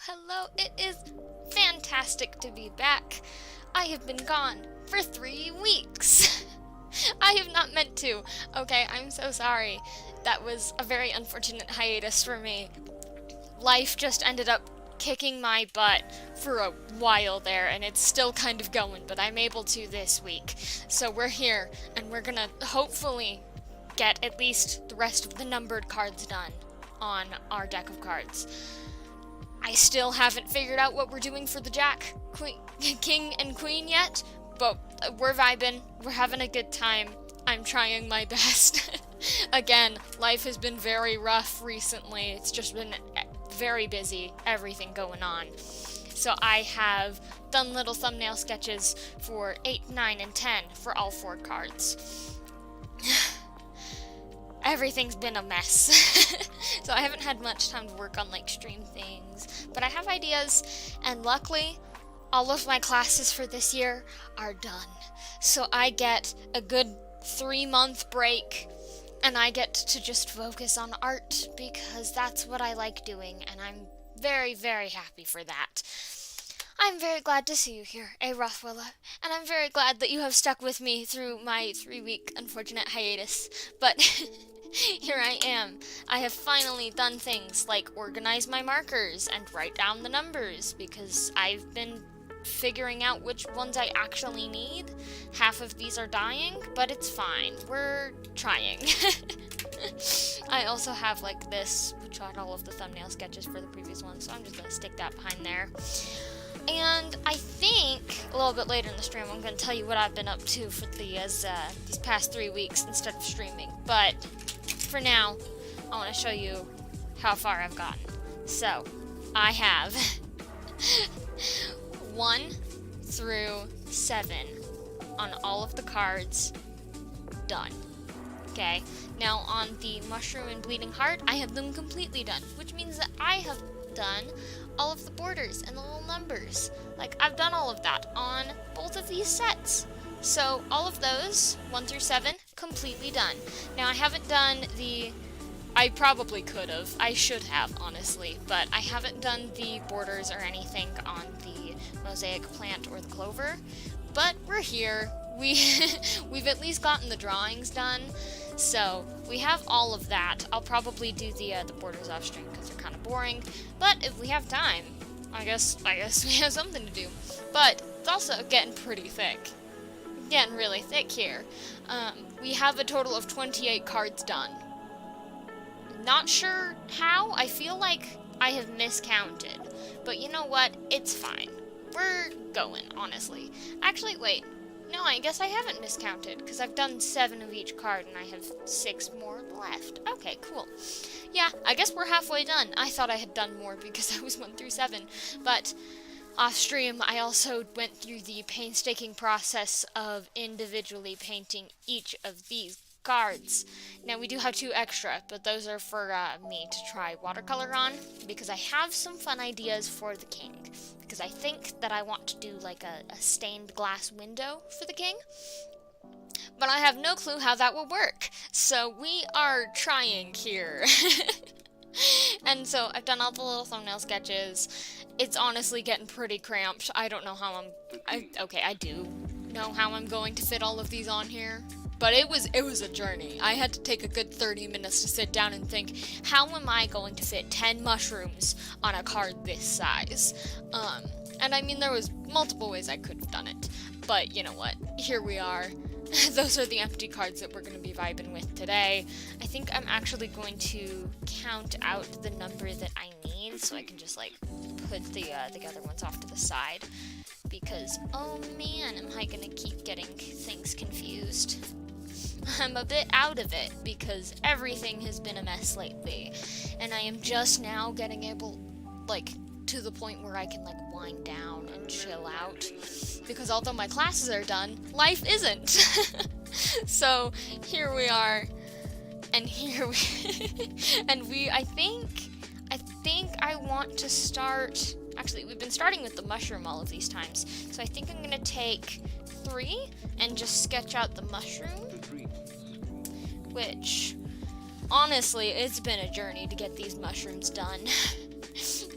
Hello, it is fantastic to be back. I have been gone for 3 weeks. I have not meant to. Okay, I'm so sorry. That was a very unfortunate hiatus for me. Life just ended up kicking my butt for a while there, and it's still kind of going, but I'm able to this week. So we're here, and we're gonna hopefully get at least the rest of the numbered cards done on our deck of cards. I still haven't figured out what we're doing for the Jack, Queen, King, and Queen yet, but we're vibing. We're having a good time. I'm trying my best. Again, life has been very rough recently. It's just been very busy, everything going on. So I have done little thumbnail sketches for 8, 9, and 10 for all 4 cards. Everything's been a mess. So I haven't had much time to work on stream things, but I have ideas, and luckily all of my classes for this year are done. So I get a good 3-month break, and I get to just focus on art because that's what I like doing, and I'm very, very happy for that. I'm very glad to see you here, Rothwella, and I'm very glad that you have stuck with me through my 3-week unfortunate hiatus, but here I am. I have finally done things like organize my markers and write down the numbers because I've been figuring out which ones I actually need. Half of these are dying, but it's fine. We're trying. I also have this, which had all of the thumbnail sketches for the previous one, so I'm just going to stick that behind there. And I think a little bit later in the stream I'm going to tell you what I've been up to for these past 3 weeks instead of streaming. But for now, I want to show you how far I've gotten. So, I have 1 through 7 on all of the cards done. Okay, now on the Mushroom and Bleeding Heart, I have them completely done, which means that I have done all of the borders and the little numbers. I've done all of that on both of these sets. So all of those, 1 through 7, completely done. Now I haven't done I probably could have. I should have, honestly, but I haven't done the borders or anything on the mosaic plant or the clover. But we're here. We've at least gotten the drawings done. So we have all of that. I'll probably do the borders off stream because they're kind of boring. But if we have time, I guess we have something to do. But it's also getting pretty thick. Getting really thick here. We have a total of 28 cards done. Not sure how. I feel like I have miscounted. But you know what? It's fine. We're going, honestly. Actually, wait. No, I guess I haven't miscounted, because I've done 7 of each card, and I have 6 more left. Okay, cool. Yeah, I guess we're halfway done. I thought I had done more because I was 1 through 7, but off stream, I also went through the painstaking process of individually painting each of these cards. Now, we do have 2 extra, but those are for me to try watercolor on, because I have some fun ideas for the king. Because I think that I want to do a stained glass window for the king. But I have no clue how that will work. So we are trying here. And so I've done all the little thumbnail sketches. It's honestly getting pretty cramped. I don't know how I do know how I'm going to fit all of these on here. But it was a journey. I had to take a good 30 minutes to sit down and think, how am I going to fit 10 mushrooms on a card this size? And I mean, there was multiple ways I could have done it. But you know what? Here we are. Those are the empty cards that we're going to be vibing with today. I think I'm actually going to count out the number that I need so I can just put the other ones off to the side. Because, oh man, am I going to keep getting things confused. I'm a bit out of it because everything has been a mess lately, and I am just now getting able, to the point where I can, wind down and chill out, because although my classes are done, life isn't. So, here we are, and I think I want to start, actually, we've been starting with the mushroom all of these times, so I think I'm gonna take 3 and just sketch out the mushroom. Which, honestly, it's been a journey to get these mushrooms done.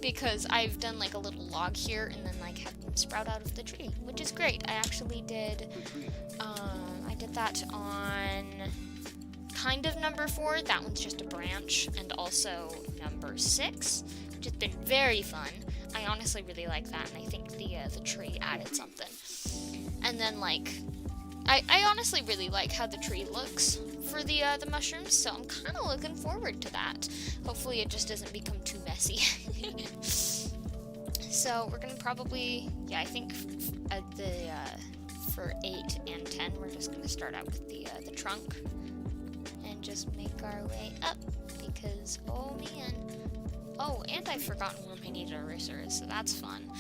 because I've done like a little log here and then like had them sprout out of the tree, which is great. I actually did, I did that on kind of number 4. That one's just a branch, and also number 6, which has been very fun. I honestly really like that, and I think the tree added something. And then like, I honestly really like how the tree looks for the mushrooms, so I'm kind of looking forward to that. Hopefully it just doesn't become too messy. So we're gonna probably, I think at for 8 and 10, we're just gonna start out with the trunk and just make our way up, because oh man. Oh, and I've forgotten where my needed eraser is, so that's fun.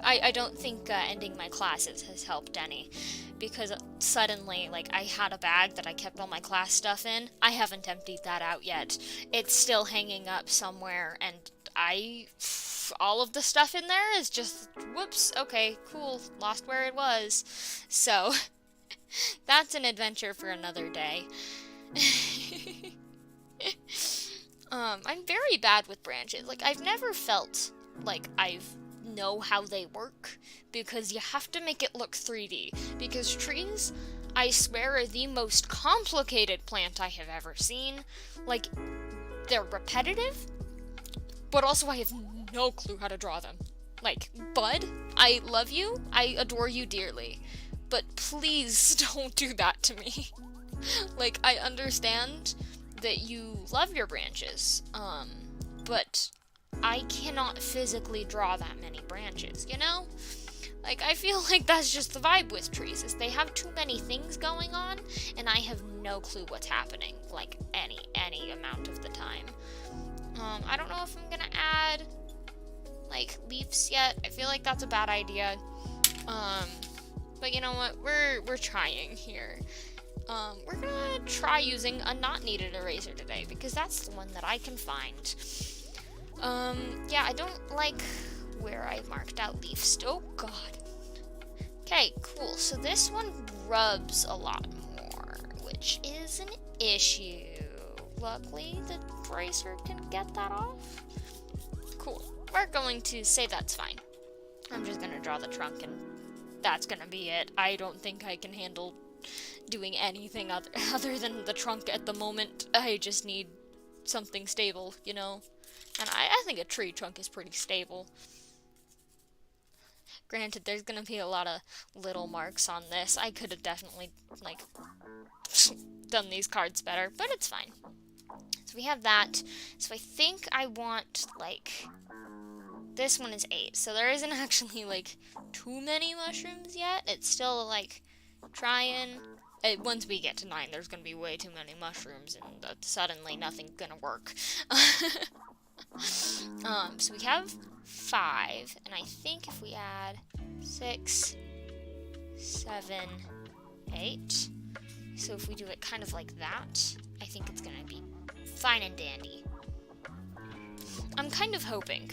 I don't think ending my classes has helped any, because suddenly, like, I had a bag that I kept all my class stuff in. I haven't emptied that out yet. It's still hanging up somewhere, and all of the stuff in there is just, whoops, okay, cool, lost where it was. So, that's an adventure for another day. I'm very bad with branches. Like, I've never felt like I've know how they work, because you have to make it look 3D, because trees, I swear, are the most complicated plant I have ever seen. Like, they're repetitive, but also I have no clue how to draw them. Like, bud, I love you, I adore you dearly, but please don't do that to me. Like, I understand that you love your branches, but I cannot physically draw that many branches, you know? Like, I feel like that's just the vibe with trees, is they have too many things going on, and I have no clue what's happening, like, any amount of the time. I don't know if I'm gonna add, like, leaves yet. I feel like that's a bad idea. But you know what? We're trying here. We're gonna try using a not needed eraser today, because that's the one that I can find. Yeah, I don't like where I marked out leaves. Oh, God. Okay, cool. So this one rubs a lot more, which is an issue. Luckily, the eraser can get that off. Cool. We're going to say that's fine. I'm just gonna draw the trunk, and that's gonna be it. I don't think I can handle doing anything other than the trunk at the moment. I just need something stable, you know? And I think a tree trunk is pretty stable. Granted, there's gonna be a lot of little marks on this. I could have definitely, like, done these cards better, but it's fine. So we have that. So I think I want, like, this one is 8. So there isn't actually, like, too many mushrooms yet. It's still, like, trying. Once we get to 9, there's gonna be way too many mushrooms, and suddenly nothing's gonna work. So we have 5, and I think if we add 6, 7, 8, so if we do it kind of like that, I think it's gonna be fine and dandy. I'm kind of hoping,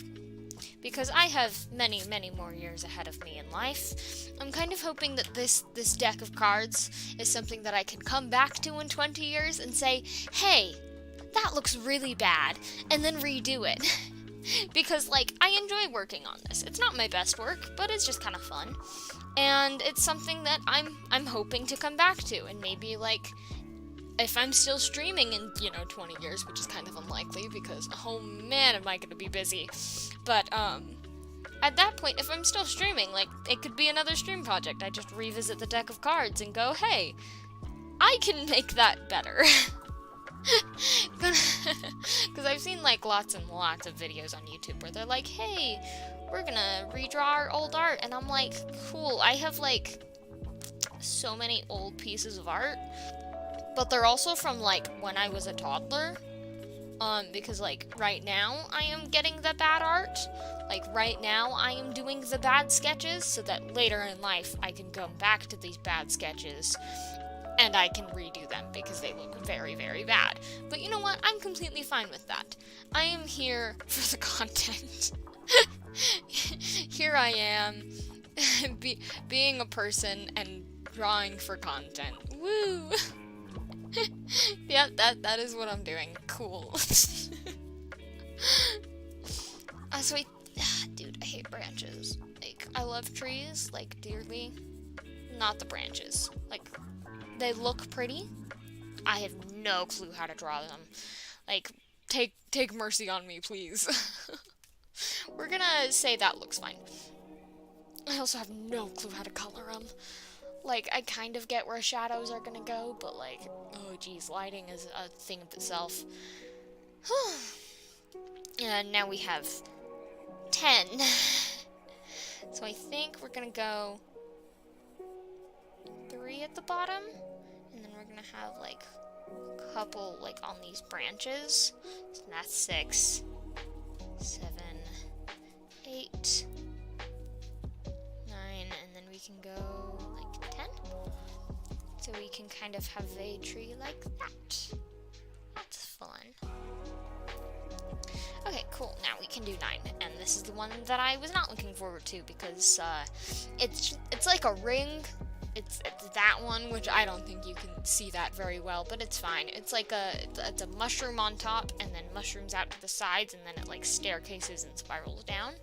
because I have many, many more years ahead of me in life, I'm kind of hoping that this deck of cards is something that I can come back to in 20 years and say, hey, that looks really bad, and then redo it. Because, like, I enjoy working on this. It's not my best work, but it's just kind of fun. And it's something that I'm hoping to come back to, and maybe, like, if I'm still streaming in, 20 years, which is kind of unlikely, because, oh man, am I gonna be busy. But, at that point, if I'm still streaming, like, it could be another stream project. I just revisit the deck of cards and go, hey, I can make that better. Because I've seen, like, lots and lots of videos on YouTube where they're like, hey, we're gonna redraw our old art, and I'm like, cool, I have, like, so many old pieces of art, but they're also from, like, when I was a toddler, because, like, right now I am getting the bad art, like, right now I am doing the bad sketches, so that later in life I can come back to these bad sketches and I can redo them, because they look very, very bad. But you know what? I'm completely fine with that. I am here for the content. Here I am, being a person and drawing for content. Woo! Yeah, that is what I'm doing. Cool. Dude, I hate branches. Like, I love trees, like, dearly. Not the branches. Like, they look pretty. I have no clue how to draw them. Like, take mercy on me, please. We're gonna say that looks fine. I also have no clue how to color them. Like, I kind of get where shadows are gonna go, but like, oh geez, lighting is a thing of itself. And now we have 10. So I think we're gonna go 3 at the bottom, and then we're gonna have like a couple like on these branches. So that's 6, 7, 8, 9, and then we can go like 10. So we can kind of have a tree like that. That's fun. Okay, cool. Now we can do 9, and this is the one that I was not looking forward to because it's like a ring. It's that one, which I don't think you can see that very well, but it's fine. It's like it's a mushroom on top, and then mushrooms out to the sides, and then it like staircases and spirals down.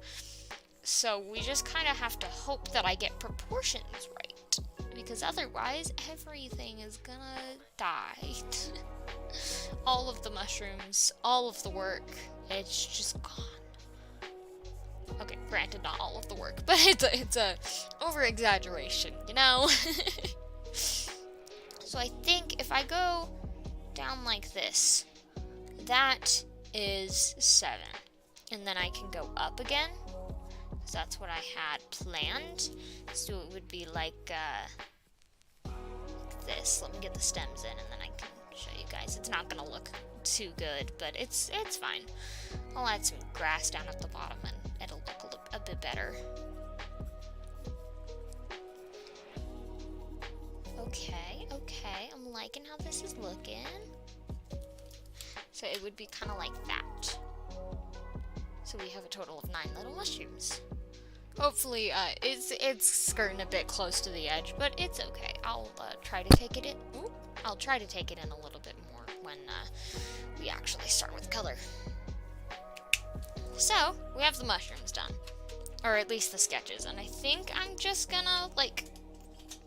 So we just kind of have to hope that I get proportions right, because otherwise everything is gonna die. All of the mushrooms, all of the work, it's just gone. Okay, granted, not all of the work, but it's a over-exaggeration, you know? So I think if I go down like this, that is 7. And then I can go up again, because that's what I had planned. So it would be like this. Let me get the stems in, and then I can show you guys. It's not gonna look too good, but it's fine. I'll add some grass down at the bottom, and it'll look a bit better. Okay, I'm liking how this is looking. So it would be kind of like that. So we have a total of 9 little mushrooms. Hopefully, it's skirting a bit close to the edge, but it's okay. I'll try to take it in. I'll try to take it in a little bit more when we actually start with color. So, we have the mushrooms done. Or at least the sketches. And I think I'm just gonna, like,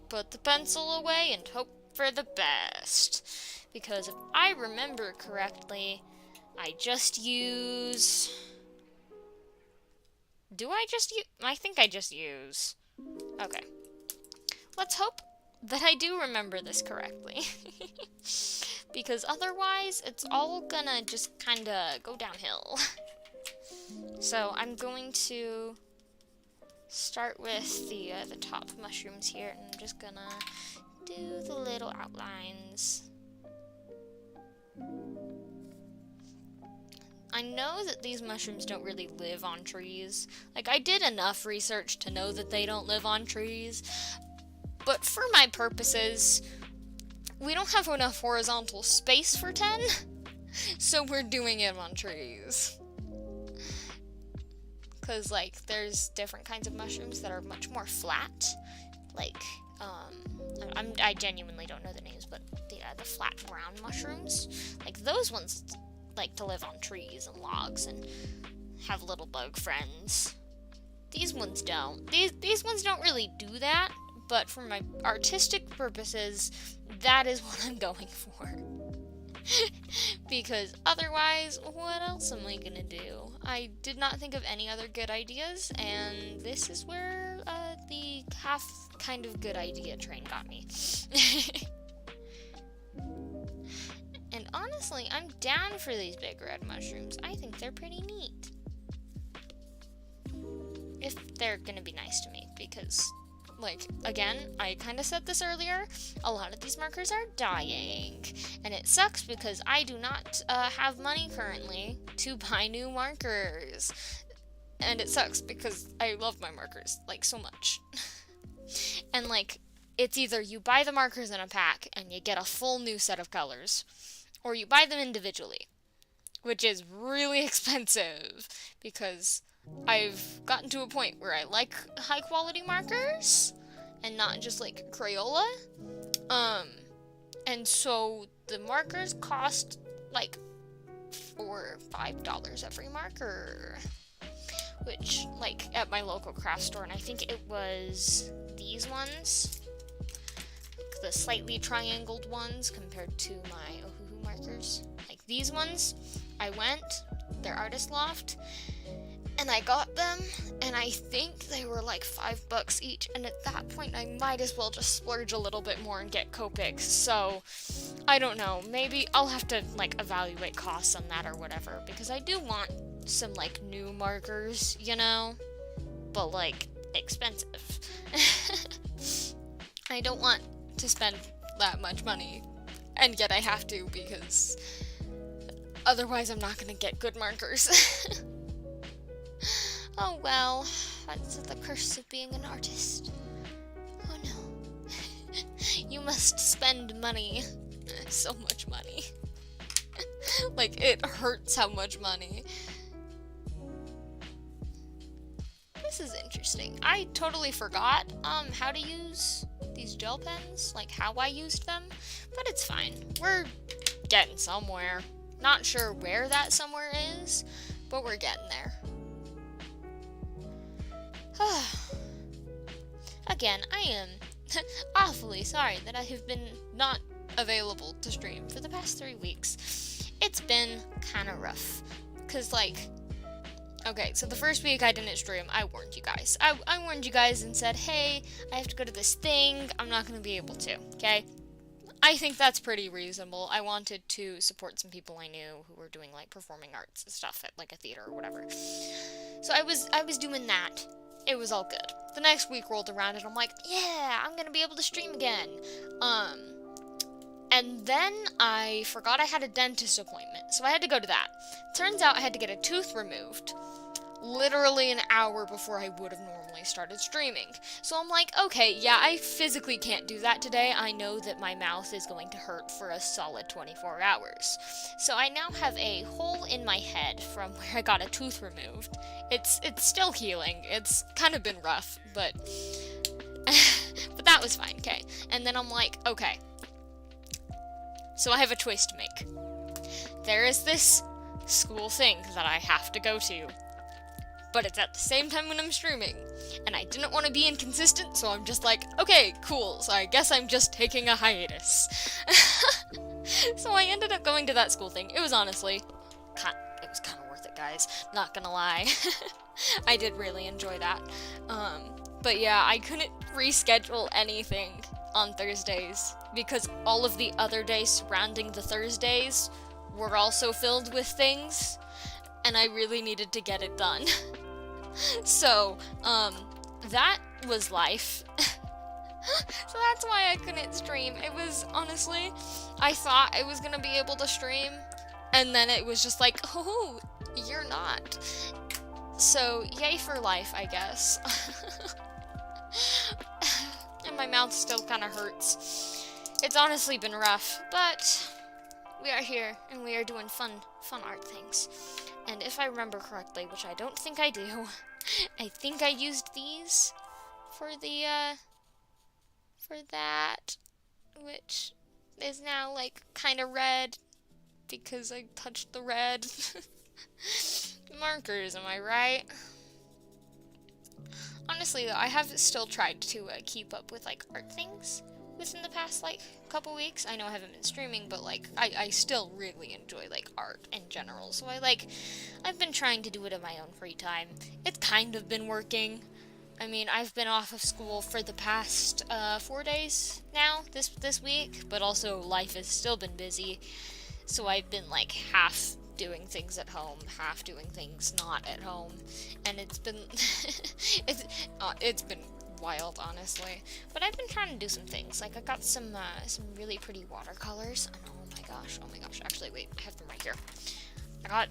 put the pencil away and hope for the best. Because if I remember correctly, I just use... Do I just use... I think I just use... Okay. Let's hope that I do remember this correctly. Because otherwise, it's all gonna just kinda go downhill. So I'm going to start with the top mushrooms here, and I'm just gonna do the little outlines. I know that these mushrooms don't really live on trees. Like, I did enough research to know that they don't live on trees, but for my purposes, we don't have enough horizontal space for 10, so we're doing it on trees. Because, like, there's different kinds of mushrooms that are much more flat. Like, I genuinely don't know the names, but the flat brown mushrooms, like, those ones like to live on trees and logs and have little bug friends. These ones don't. These ones don't really do that, but for my artistic purposes, that is what I'm going for. Because otherwise, what else am I gonna do? I did not think of any other good ideas, and this is where the half kind of good idea train got me. And honestly, I'm down for these big red mushrooms. I think they're pretty neat. If they're gonna be nice to me, because, like, again, I kind of said this earlier, a lot of these markers are dying, and it sucks because I do not have money currently to buy new markers, and it sucks because I love my markers, like, so much. And, like, it's either you buy the markers in a pack and you get a full new set of colors, or you buy them individually, which is really expensive, because I've gotten to a point where I like high quality markers and not just like Crayola. And so the markers cost like or $5 every marker. Which, like, at my local craft store, and I think it was these ones, like the slightly triangled ones compared to my Ohuhu markers. Like these ones, I went, their artist loft, and I got them, and I think they were like $5 each, and at that point I might as well just splurge a little bit more and get Copics. So I don't know, maybe I'll have to like evaluate costs on that or whatever, because I do want some like new markers, you know, but like expensive. I don't want to spend that much money, and yet I have to, because otherwise I'm not gonna get good markers. Oh well, that's the curse of being an artist. Oh no. You must spend money. So much money. Like, it hurts how much money. This is interesting. I totally forgot how to use these gel pens, like how I used them, but it's fine. We're getting somewhere. Not sure where that somewhere is, but we're getting there. Again, I am awfully sorry that I have been not available to stream for the past 3 weeks. It's been kind of rough, because like, okay, so the first week I didn't stream, I warned you guys. I warned you guys and said, hey, I have to go to this thing, I'm not going to be able to, okay? I think that's pretty reasonable. I wanted to support some people I knew who were doing, like, performing arts and stuff at, like, a theater or whatever. So I was doing that. It was all good. The next week rolled around and I'm like, yeah, I'm going to be able to stream again. And then I forgot I had a dentist appointment, so I had to go to that. Turns out I had to get a tooth removed literally an hour before I would have normally started streaming. So I'm like, okay, yeah, I physically can't do that today. I know that my mouth is going to hurt for a solid 24 hours. So I now have a hole in my head from where I got a tooth removed. It's still healing. It's kind of been rough, but but that was fine, okay. And then I'm like, okay, so I have a choice to make. There is this school thing that I have to go to, but it's at the same time when I'm streaming, and I didn't want to be inconsistent, so I'm just like, okay, cool, so I guess I'm just taking a hiatus. So I ended up going to that school thing. It was honestly, it was kind of worth it, guys, not gonna lie. I did really enjoy that. But yeah, I couldn't reschedule anything on Thursdays, because all of the other days surrounding the Thursdays were also filled with things, and I really needed to get it done. So, that was life. So that's why I couldn't stream. It was, honestly, I thought I was gonna be able to stream, and then it was just like, oh, you're not. So, yay for life, I guess. And my mouth still kind of hurts. It's honestly been rough, but we are here, and we are doing fun art things. And if I remember correctly, which I don't think I do, I think I used these for that, which is now, like, kind of red, because I touched the red. Markers, am I right? Honestly, though, I have still tried to keep up with, like, art things within the past, like, couple weeks. I know I haven't been streaming, but, like, I still really enjoy, like, art in general. So I've been trying to do it in my own free time. It's kind of been working. I mean, I've been off of school for the past 4 days now, this week, but also life has still been busy. So I've been, like, half doing things at home, half doing things not at home, and it's been it's been wild, honestly. But I've been trying to do some things. Like, I got some really pretty watercolors. And oh my gosh, actually, wait, I have them right here. I got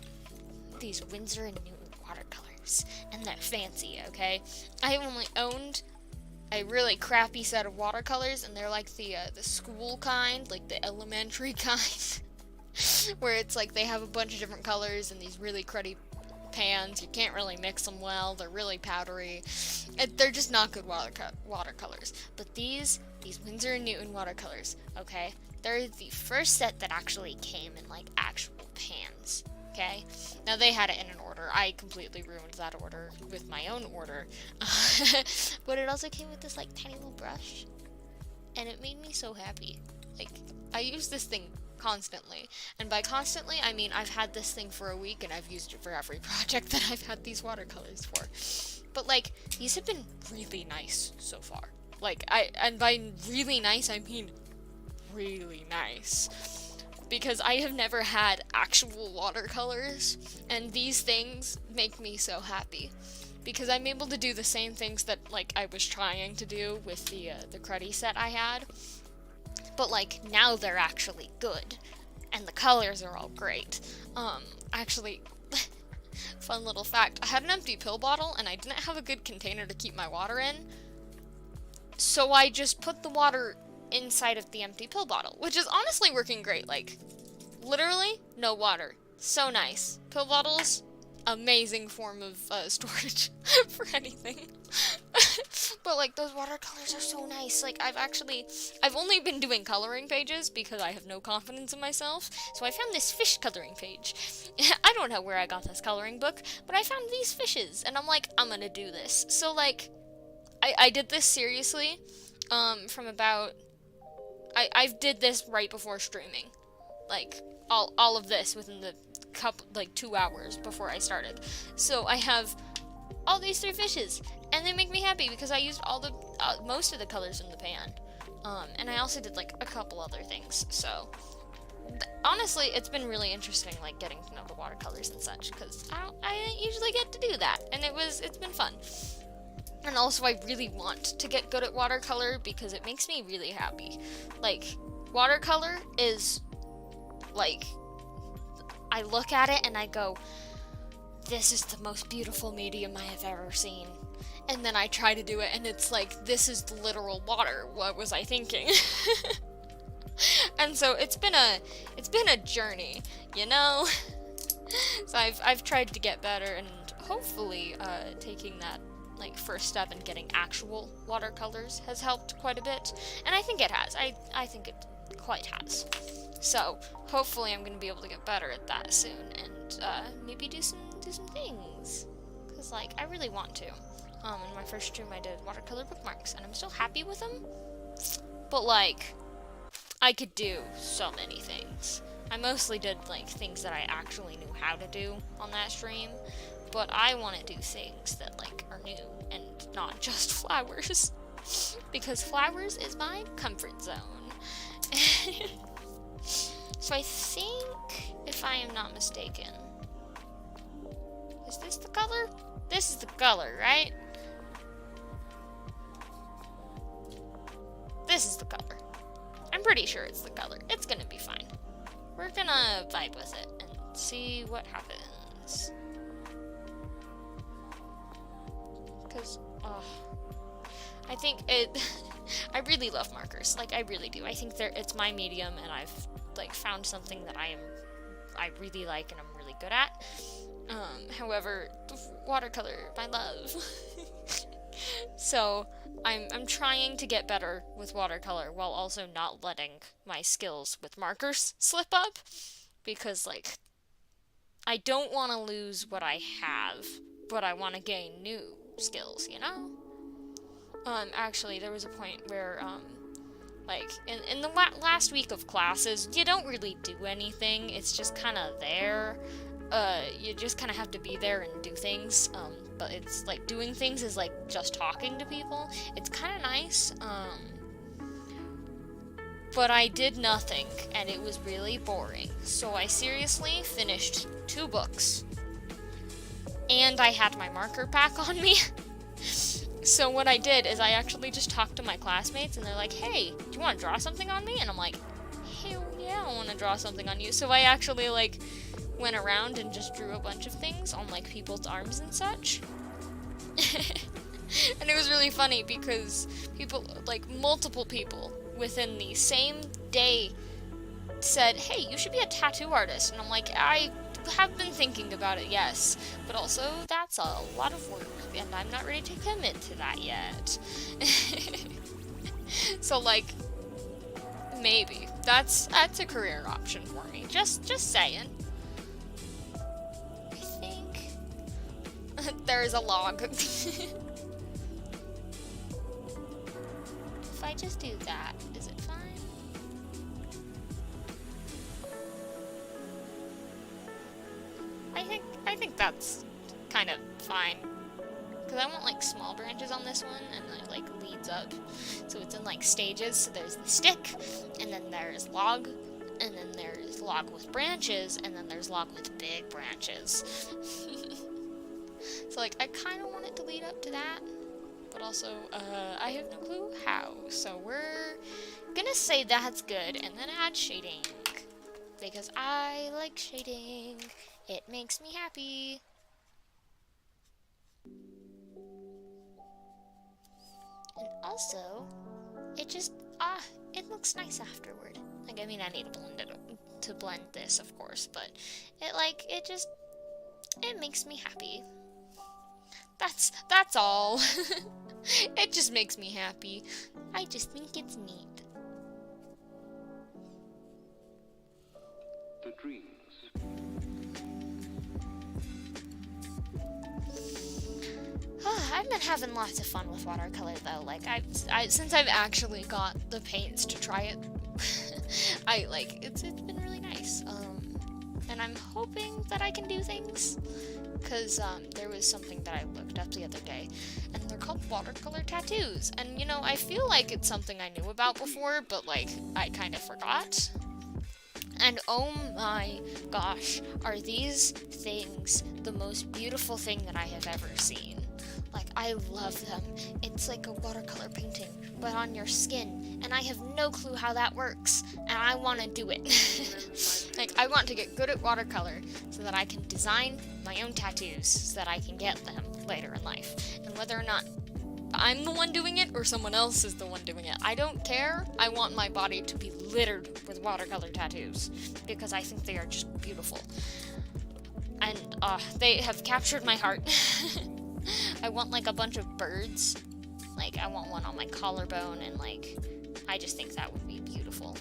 these Winsor and Newton watercolors, and they're fancy, okay? I only owned a really crappy set of watercolors, and they're like the school kind, like the elementary kind, where it's like they have a bunch of different colors and these really cruddy pans. You can't really mix them well. They're really powdery. They're just not good watercolors. But these Winsor and Newton watercolors, okay, they're the first set that actually came in, like, actual pans, okay? Now, they had it in an order. I completely ruined that order with my own order. But it also came with this, like, tiny little brush, and it made me so happy. Like, I use this thing constantly, and by constantly, I mean I've had this thing for a week, and I've used it for every project that I've had these watercolors for. But, like, these have been really nice so far. Like, and by really nice, I mean really nice. Because I have never had actual watercolors, and these things make me so happy. Because I'm able to do the same things that, like, I was trying to do with the Cruddy set I had. But, like, now they're actually good. And the colors are all great. Actually, fun little fact, I had an empty pill bottle, and I didn't have a good container to keep my water in. So I just put the water inside of the empty pill bottle, which is honestly working great. Like, literally, no water. So nice. Pill bottles, amazing form of storage for anything. But, like, those watercolors are so nice. Like, I've only been doing coloring pages because I have no confidence in myself. So I found this fish coloring page. I don't know where I got this coloring book, but I found these fishes, and I'm like, I'm gonna do this. So, like, I did this seriously, from about, I did this right before streaming. Like, all of this within the couple, like, 2 hours before I started. So I have all these 3 fishes, and they make me happy because I used all the, most of the colors in the pan. And I also did, like, a couple other things, so honestly, it's been really interesting, like, getting to know the watercolors and such, because I didn't usually get to do that, and it's been fun. And also, I really want to get good at watercolor because it makes me really happy. Like, watercolor is, like, I look at it and I go, this is the most beautiful medium I have ever seen. And then I try to do it and it's like, this is literal water. What was I thinking? And so it's been a journey, you know? So I've tried to get better, and hopefully taking that, like, first step in getting actual watercolors has helped quite a bit, and I think it has. I think it quite has. So hopefully I'm gonna be able to get better at that soon, and maybe do some things, cause, like, I really want to. In my first stream I did watercolor bookmarks, and I'm still happy with them, but, like, I could do so many things. I mostly did, like, things that I actually knew how to do on that stream. But I want to do things that, like, are new and not just flowers. Because flowers is my comfort zone. So I think, if I am not mistaken, is this the color? This is the color, right? This is the color. I'm pretty sure it's the color. It's gonna be fine. We're gonna vibe with it and see what happens. Because, I think I really love markers. Like, I really do. I think it's my medium, and I've, like, found something that I really like and I'm really good at. However, watercolor, my love. So, I'm trying to get better with watercolor while also not letting my skills with markers slip up, because, like, I don't want to lose what I have, but I want to gain new skills, you know? Actually, there was a point where, like, in the last week of classes, you don't really do anything, it's just kind of there. You just kind of have to be there and do things, but it's, like, doing things is, like, just talking to people. It's kind of nice, but I did nothing, and it was really boring. So I seriously finished 2 books, and I had my marker pack on me. So what I did is I actually just talked to my classmates, and they're like, hey, do you want to draw something on me? And I'm like, hell yeah, I want to draw something on you. So I actually, like, went around and just drew a bunch of things on, like, people's arms and such. And it was really funny because people, like, multiple people within the same day said, hey, you should be a tattoo artist. And I'm like, I have been thinking about it, yes, but also that's a lot of work, and I'm not ready to commit to that yet. So, like, maybe that's a career option for me. Just saying. There is a log. If I just do that, is it fine? I think that's kind of fine. Because I want like small branches on this one, and it like leads up. So it's in like stages. So there's the stick, and then there's log, and then there's log with branches, and then there's log with big branches. So like I kind of want it to lead up to that, but also I have no clue how. So we're gonna say that's good, and then add shading. Because I like shading. It makes me happy. And also, it just, it looks nice afterward. Like, I mean, I need to blend this, of course, but it makes me happy. That's all. It just makes me happy. I just think it's neat. The dreams. I've been having lots of fun with watercolor though. Like since I've actually got the paints to try it, it's been really nice. And I'm hoping that I can do things, cause there was something that I looked up the other day, and they're called watercolor tattoos. And you know, I feel like it's something I knew about before, but like I kind of forgot. And oh my gosh, are these things the most beautiful thing that I have ever seen. Like, I love them. It's like a watercolor painting, but on your skin, and I have no clue how that works, and I want to do it. Like, I want to get good at watercolor so that I can design my own tattoos so that I can get them later in life. And whether or not I'm the one doing it or someone else is the one doing it, I don't care. I want my body to be littered with watercolor tattoos because I think they are just beautiful. And they have captured my heart. I want like a bunch of birds. Like, I want one on my collarbone, and like, I just think that would be beautiful.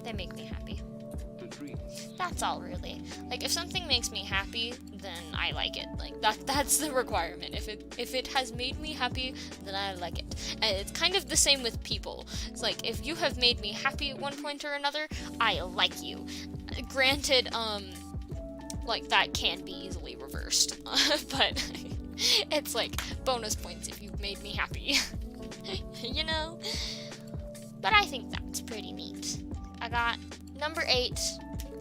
They make me happy. That's all, really. Like, if something makes me happy, then I like it. Like, that's the requirement. If it has made me happy, then I like it. And it's kind of the same with people. It's like, if you have made me happy at one point or another, I like you. Granted, like, that can be easily reversed. But it's like bonus points if you've made me happy. You know? But I think that's pretty neat. I got number 8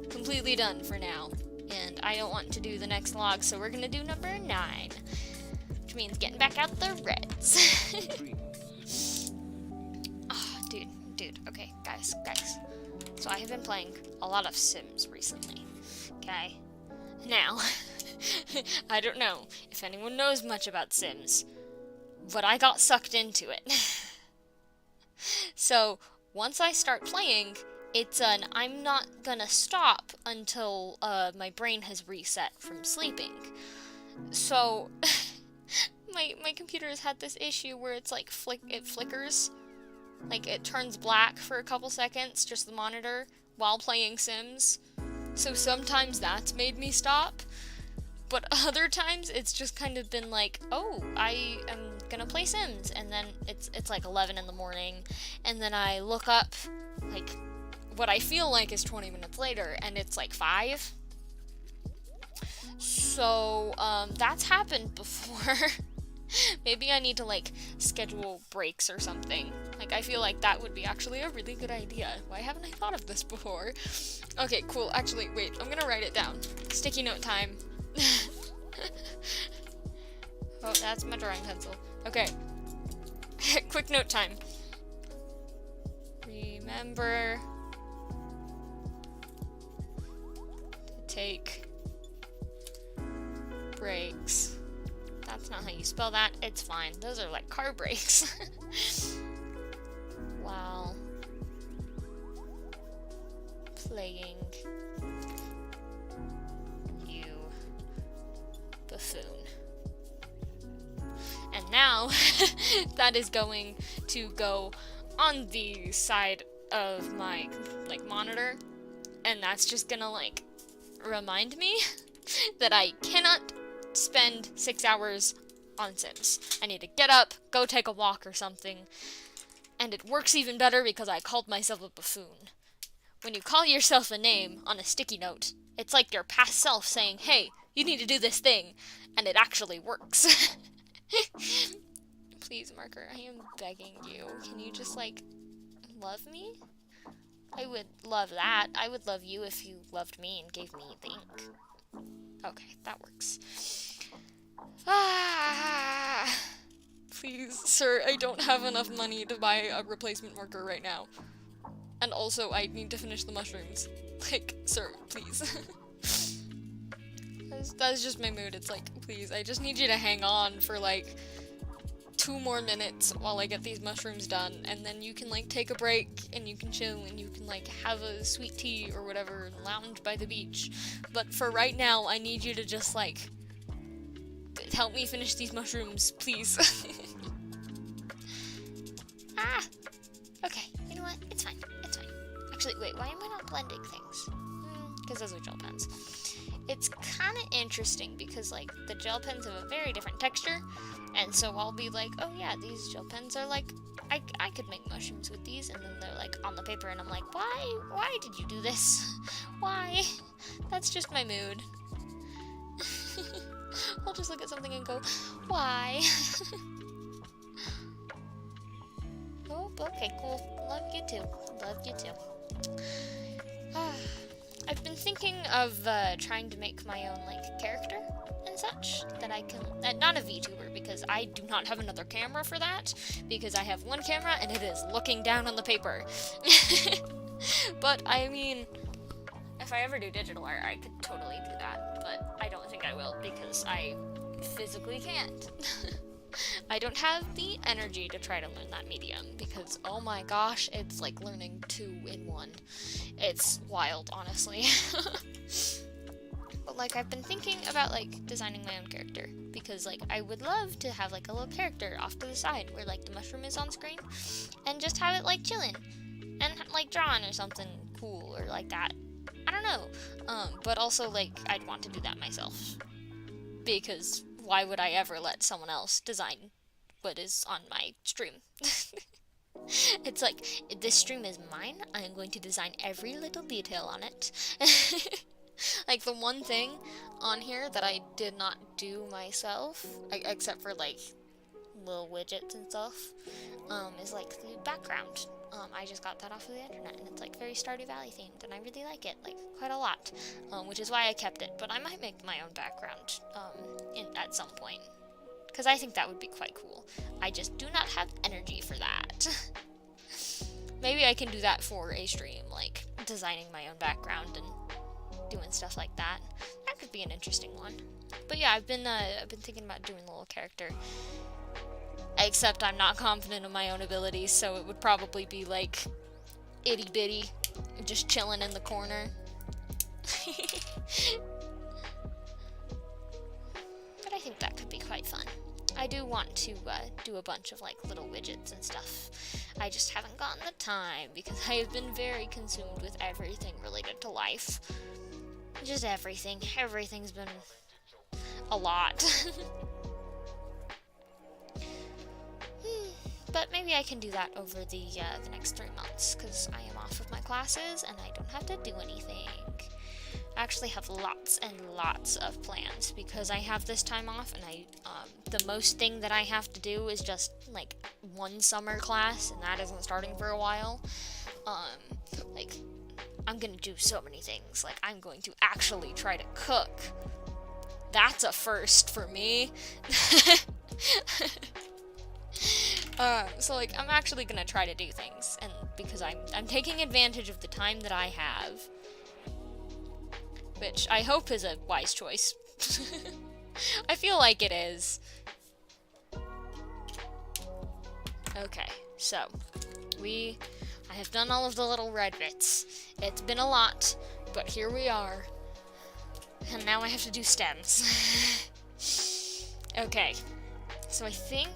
completely done for now, and I don't want to do the next log, so we're gonna do number 9, which means getting back out the reds. Oh, dude, okay, guys, so I have been playing a lot of Sims recently, okay? Now, I don't know if anyone knows much about Sims, but I got sucked into it. So, once I start playing, it's I'm not gonna stop until my brain has reset from sleeping. So my computer has had this issue where it's like it flickers, like it turns black for a couple seconds, just the monitor, while playing Sims. So sometimes that's made me stop, but other times it's just kind of been like, oh, I am gonna play Sims, and then it's like 11 in the morning, and then I look up, like, what I feel like is 20 minutes later, and it's like 5. So, that's happened before. Maybe I need to, like, schedule breaks or something. Like, I feel like that would be actually a really good idea. Why haven't I thought of this before? Okay, cool. Actually, wait, I'm gonna write it down. Sticky note time. Oh, that's my drawing pencil. Okay. Quick note time. Remember to take breaks. That's not how you spell that. It's fine. Those are like car brakes. While playing, you buffoon. And now that is going to go on the side of my like monitor, and that's just gonna like remind me that I cannot spend 6 hours on Sims. I need to get up, go take a walk or something. And it works even better because I called myself a buffoon. When you call yourself a name on a sticky note, it's like your past self saying, hey, you need to do this thing, and it actually works. Please, Marker, I am begging you. Can you just, like, love me? I would love that. I would love you if you loved me and gave me the ink. Okay, that works. Ah! Please, sir, I don't have enough money to buy a replacement marker right now. And also, I need to finish the mushrooms. Like, sir, please. That's just my mood. It's like, please, I just need you to hang on for, like, 2 more minutes while I get these mushrooms done, and then you can, like, take a break, and you can chill, and you can, like, have a sweet tea or whatever, and lounge by the beach. But for right now, I need you to just, like, help me finish these mushrooms, please. Ah! Okay, you know what? It's fine. It's fine. Actually, wait, why am I not blending things? Because those are gel pens. It's kind of interesting because, like, the gel pens have a very different texture, and so I'll be like, oh yeah, these gel pens are, like, I could make mushrooms with these, and then they're, like, on the paper, and I'm like, why did you do this? Why? That's just my mood. I'll just look at something and go, why? Oh, okay, cool. Love you too. Love you too. I've been thinking of trying to make my own, like, character and such that I can, not a VTuber, because I do not have another camera for that, because I have one camera and it is looking down on the paper. But, I mean, if I ever do digital art, I could totally do that, but I don't think I will, because I physically can't. I don't have the energy to try to learn that medium, because, oh my gosh, it's like learning 2 in 1. It's wild, honestly. But, like, I've been thinking about, like, designing my own character, because, like, I would love to have, like, a little character off to the side, where, like, the mushroom is on screen, and just have it, like, chillin', and, like, drawn or something cool, or like that. I don't know, but also, like, I'd want to do that myself, because why would I ever let someone else design what is on my stream? It's like, this stream is mine, I am going to design every little detail on it. Like, the one thing on here that I did not do myself, except for, like, little widgets and stuff, is, like, the background. I just got that off of the internet, and it's, like, very Stardew Valley themed, and I really like it, like, quite a lot, which is why I kept it, but I might make my own background, at some point, because I think that would be quite cool. I just do not have energy for that. Maybe I can do that for a stream, like, designing my own background and doing stuff like that. That could be an interesting one. But yeah, I've been thinking about doing a little character. Except I'm not confident in my own abilities, so it would probably be, like, itty-bitty, just chilling in the corner. But I think that could be quite fun. I do want to do a bunch of, like, little widgets and stuff. I just haven't gotten the time, because I have been very consumed with everything related to life. Just everything. Everything's been a lot. But maybe I can do that over the next 3 months, because I am off of my classes, and I don't have to do anything. I actually have lots and lots of plans, because I have this time off, and the most thing that I have to do is just, like, 1 summer class, and that isn't starting for a while. Like, I'm gonna do so many things. Like, I'm going to actually try to cook. That's a first for me. So, like, I'm actually gonna try to do things, and because I'm taking advantage of the time that I have, which I hope is a wise choice. I feel like it is. Okay, so, I have done all of the little red bits. It's been a lot, but here we are. And now I have to do stems. Okay, so I think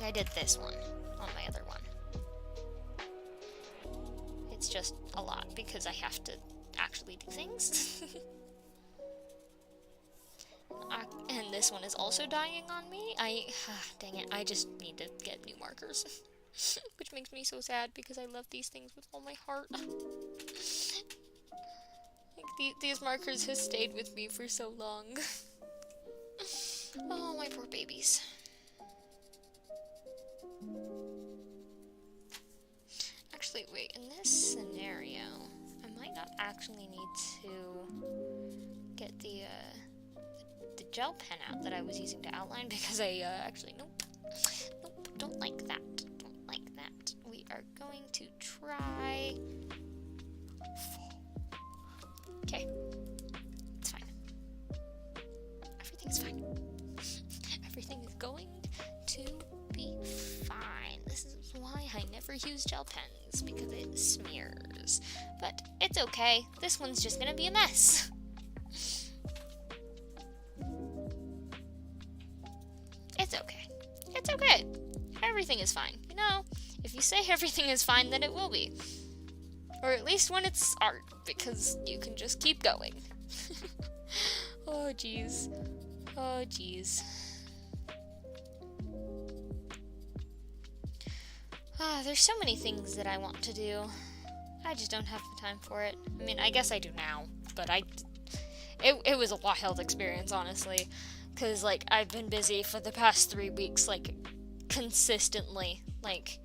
I did this one on my other one. It's just a lot because I have to actually do things. And this one is also dying on me. Dang it, I just need to get new markers. Which makes me so sad because I love these things with all my heart. Like, these markers have stayed with me for so long. Oh, my poor babies. Actually, wait, in this scenario, I might not actually need to get the gel pen out that I was using to outline, because I, nope, don't like that, We are going to try... Okay, it's fine. Everything's fine. Everything is going to be fine. This is why I never use gel pens, because it smears. But it's okay. This one's just gonna be a mess. It's okay. It's okay. Everything is fine. You know, if you say everything is fine, then it will be. Or at least when it's art, because you can just keep going. Oh, jeez. Oh, jeez. There's so many things that I want to do. I just don't have the time for it. I mean, I guess I do now, but it was a wild experience, honestly. Because, like, I've been busy for the past 3 weeks, like, consistently. Like,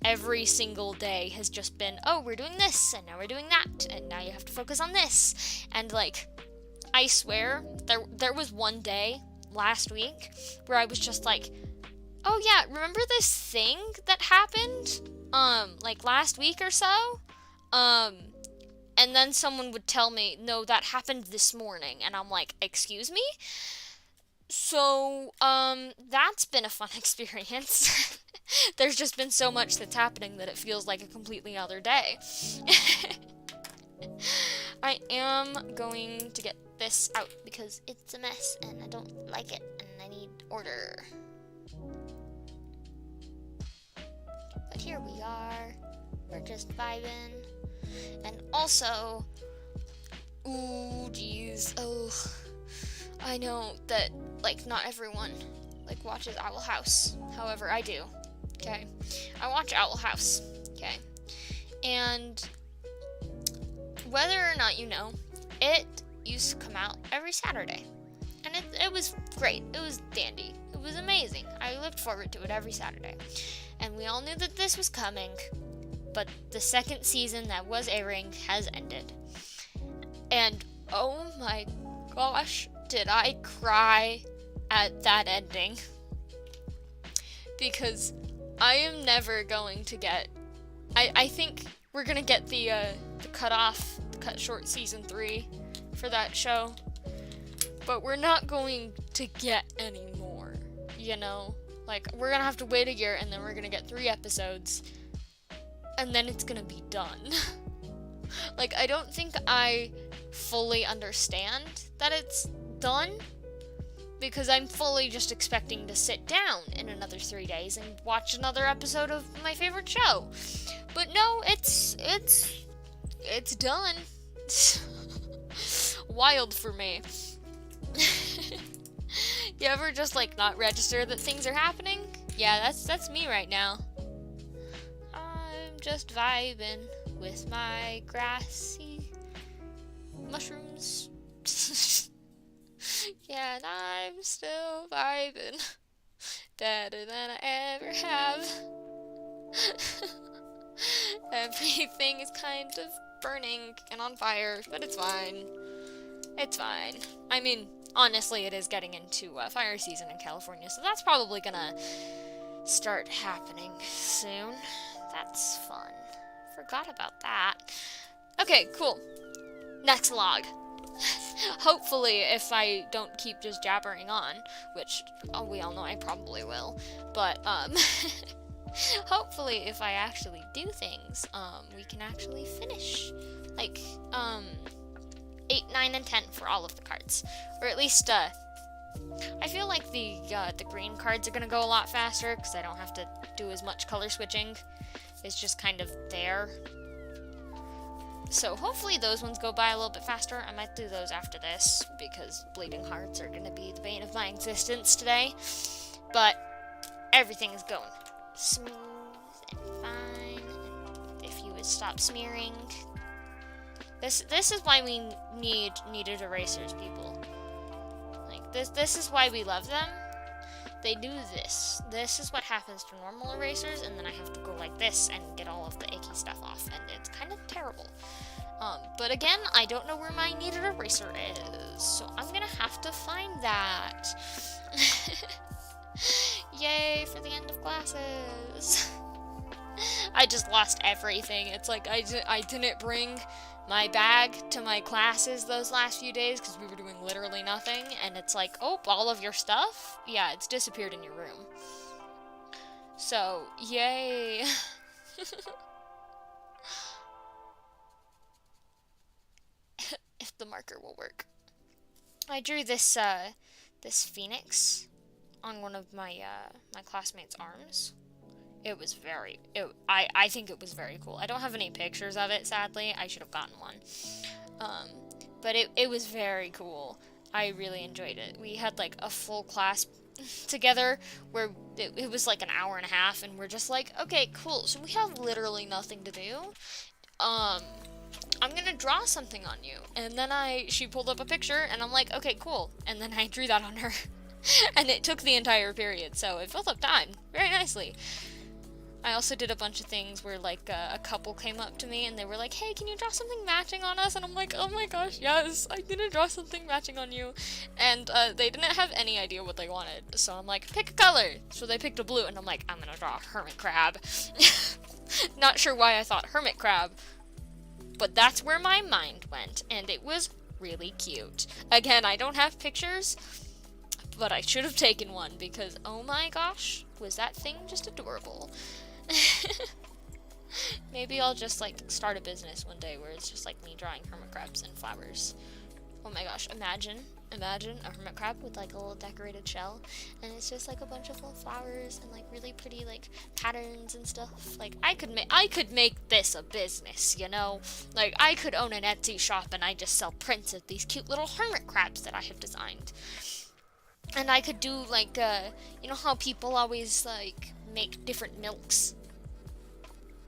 every single day has just been, oh, we're doing this, and now we're doing that, and now you have to focus on this. And, like, I swear, there was one day last week where I was just like, oh yeah, remember this thing that happened, like last week or so? And then someone would tell me, no, that happened this morning, and I'm like, excuse me? So, that's been a fun experience. There's just been so much that's happening that it feels like a completely other day. I am going to get this out because it's a mess and I don't like it and I need order. But here we are. We're just vibing. And also, ooh, geez, oh, I know that, like, not everyone, like, watches Owl House. However, I do, okay? I watch Owl House, okay? And whether or not you know, it used to come out every Saturday. And it was great. It was dandy. It was amazing. I looked forward to it every Saturday. And we all knew that this was coming, but the second season that was airing has ended. And oh my gosh, did I cry at that ending. Because I am never going to get... I think we're going to get the cut short season 3 for that show. But we're not going to get any more, you know? Like, we're going to have to wait a year, and then we're going to get 3 episodes. And then it's going to be done. Like, I don't think I fully understand that it's done. Because I'm fully just expecting to sit down in another 3 days and watch another episode of my favorite show. But no, it's done. Wild for me. You ever just, like, not register that things are happening? Yeah, that's me right now. I'm just vibing with my grassy mushrooms. Yeah, and I'm still vibing better than I ever have. Everything is kind of burning and on fire, but it's fine. It's fine. I mean, honestly, it is getting into fire season in California, so that's probably gonna start happening soon. That's fun. Forgot about that. Okay, cool. Next log. Hopefully, if I don't keep just jabbering on, which we all know I probably will, but hopefully if I actually do things, we can actually finish, like, 8, 9, and 10 for all of the cards, or at least, I feel like the green cards are gonna go a lot faster, because I don't have to do as much color switching. It's just kind of there. So hopefully those ones go by a little bit faster. I might do those after this, because bleeding hearts are going to be the bane of my existence today. But everything is going smooth and fine. If you would stop smearing. This is why we need kneaded erasers, people. Like, this is why we love them. They do this. This is what happens to normal erasers, and then I have to go like this and get all of the icky stuff off, and it's kind of terrible. But again, I don't know where my kneaded eraser is, so I'm gonna have to find that. Yay for the end of classes. I just lost everything. It's like I didn't bring my bag to my classes those last few days because we were doing literally nothing, and it's like, oh, all of your stuff? Yeah, it's disappeared in your room. So, yay. If the marker will work. I drew this this phoenix on one of my my classmates' arms. It was I think it was very cool. I don't have any pictures of it, sadly. I should have gotten one. But it was very cool. I really enjoyed it. We had like a full class together where it was like an hour and a half, and we're just like, okay, cool. So we have literally nothing to do. I'm gonna draw something on you. And then she pulled up a picture, and I'm like, okay, cool. And then I drew that on her. And it took the entire period, so it filled up time very nicely. I also did a bunch of things where, like, a couple came up to me and they were like, hey, can you draw something matching on us? And I'm like, oh my gosh, yes, I'm gonna draw something matching on you. And they didn't have any idea what they wanted, so I'm like, pick a color. So they picked a blue, and I'm like, I'm gonna draw a hermit crab. Not sure why I thought hermit crab, but that's where my mind went, and it was really cute. Again, I don't have pictures, but I should have taken one, because oh my gosh, was that thing just adorable. Maybe I'll just like start a business one day where it's just like me drawing hermit crabs and flowers. Oh my gosh, imagine a hermit crab with like a little decorated shell, and it's just like a bunch of little flowers and like really pretty like patterns and stuff. Like I could make this a business, you know? Like I could own an Etsy shop and I just sell prints of these cute little hermit crabs that I have designed. And I could do like you know how people always like make different milks?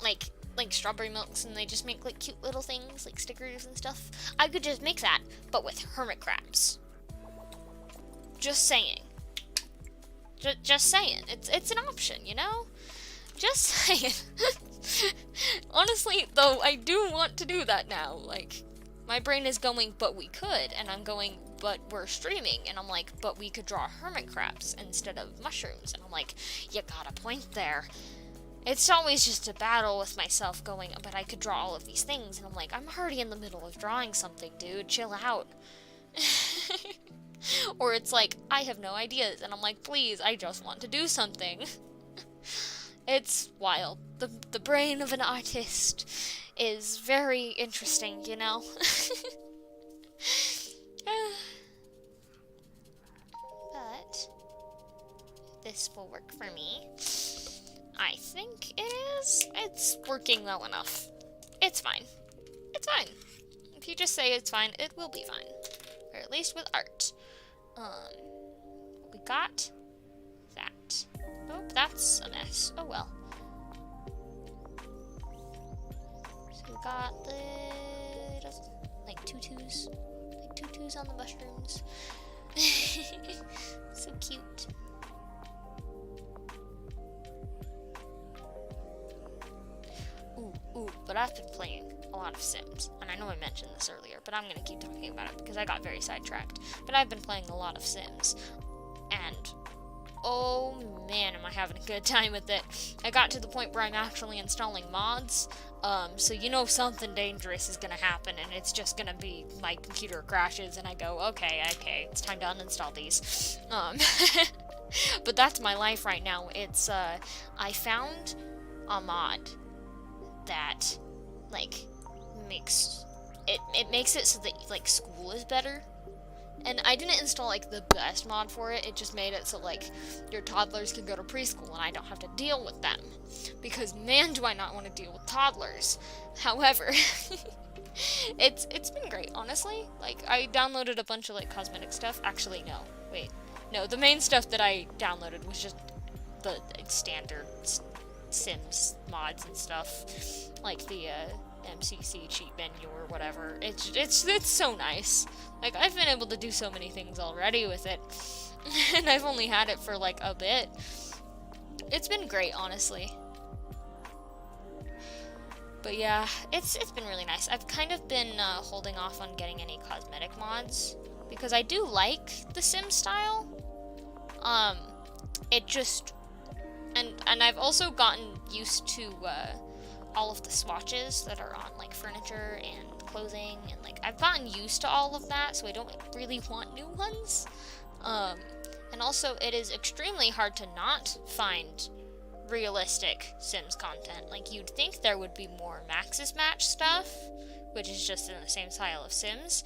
Like strawberry milks, and they just make like cute little things like stickers and stuff. I could just make that, but with hermit crabs. Just saying. Just saying. It's an option, you know? Just saying. Honestly, though, I do want to do that now. Like, my brain is going, but we could, and I'm going, but we're streaming, and I'm like, but we could draw hermit crabs instead of mushrooms, and I'm like, you got a point there. It's always just a battle with myself going, but I could draw all of these things, and I'm like, I'm already in the middle of drawing something, dude, chill out. Or it's like, I have no ideas, and I'm like, please, I just want to do something. It's wild. The brain of an artist is very interesting, you know? But this will work for me. I think it is. It's working well enough. It's fine. It's fine. If you just say it's fine, it will be fine. Or at least with art. We got that. Oh, that's a mess. Oh well. So we got the like tutus on the mushrooms. So cute. Ooh, but I've been playing a lot of Sims, and I know I mentioned this earlier, but I'm gonna keep talking about it because I got very sidetracked. But I've been playing a lot of Sims, and oh man, am I having a good time with it. I got to the point where I'm actually installing mods, so you know something dangerous is gonna happen, and it's just gonna be my computer crashes, and I go, okay, it's time to uninstall these. But that's my life right now. It's, I found a mod that, like, makes it so that, like, school is better. And I didn't install, like, the best mod for it. It just made it so, like, your toddlers can go to preschool and I don't have to deal with them. Because, man, do I not want to deal with toddlers. However, It's been great, honestly. Like, I downloaded a bunch of, like, cosmetic stuff. Actually, no. Wait. No, the main stuff that I downloaded was just the standard Sims mods and stuff. Like the, MCC cheat menu or whatever. It's so nice. Like, I've been able to do so many things already with it. And I've only had it for, like, a bit. It's been great, honestly. But yeah, it's been really nice. I've kind of been holding off on getting any cosmetic mods because I do like the Sim style. It just and I've also gotten used to all of the swatches that are on like furniture and clothing, and like I've gotten used to all of that, so I don't really want new ones. And also, it is extremely hard to not find realistic Sims content. Like, you'd think there would be more Maxis Match stuff, which is just in the same style of Sims.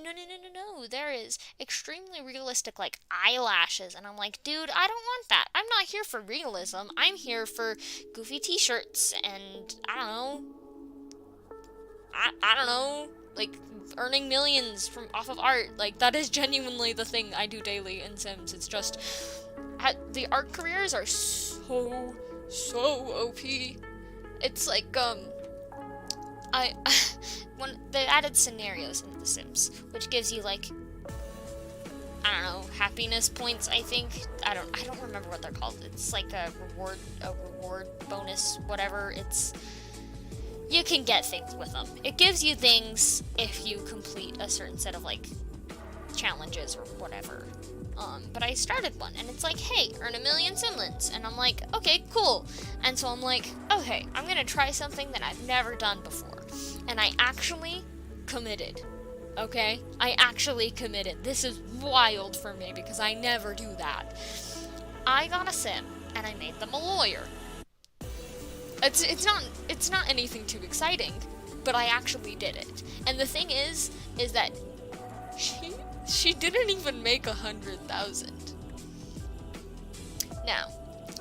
No, there is extremely realistic, like, eyelashes, and I'm like, dude, I don't want that. I'm not here for realism. I'm here for goofy t-shirts, and, I don't know, like, earning millions off of art. Like, that is genuinely the thing I do daily in Sims. It's just, the art careers are so OP. It's like, when they added scenarios into The Sims, which gives you, like, I don't know, happiness points, I think. I don't remember what they're called. It's like a reward bonus, whatever. You can get things with them. It gives you things if you complete a certain set of, like, challenges or whatever. But I started one, and it's like, hey, earn 1 million Simlins. And I'm like, okay, cool. And so I'm like, okay, I'm gonna try something that I've never done before. And I actually committed. Okay? I actually committed. This is wild for me, because I never do that. I got a Sim, and I made them a lawyer. It's not anything too exciting, but I actually did it. And the thing is that she didn't even make 100,000. Now,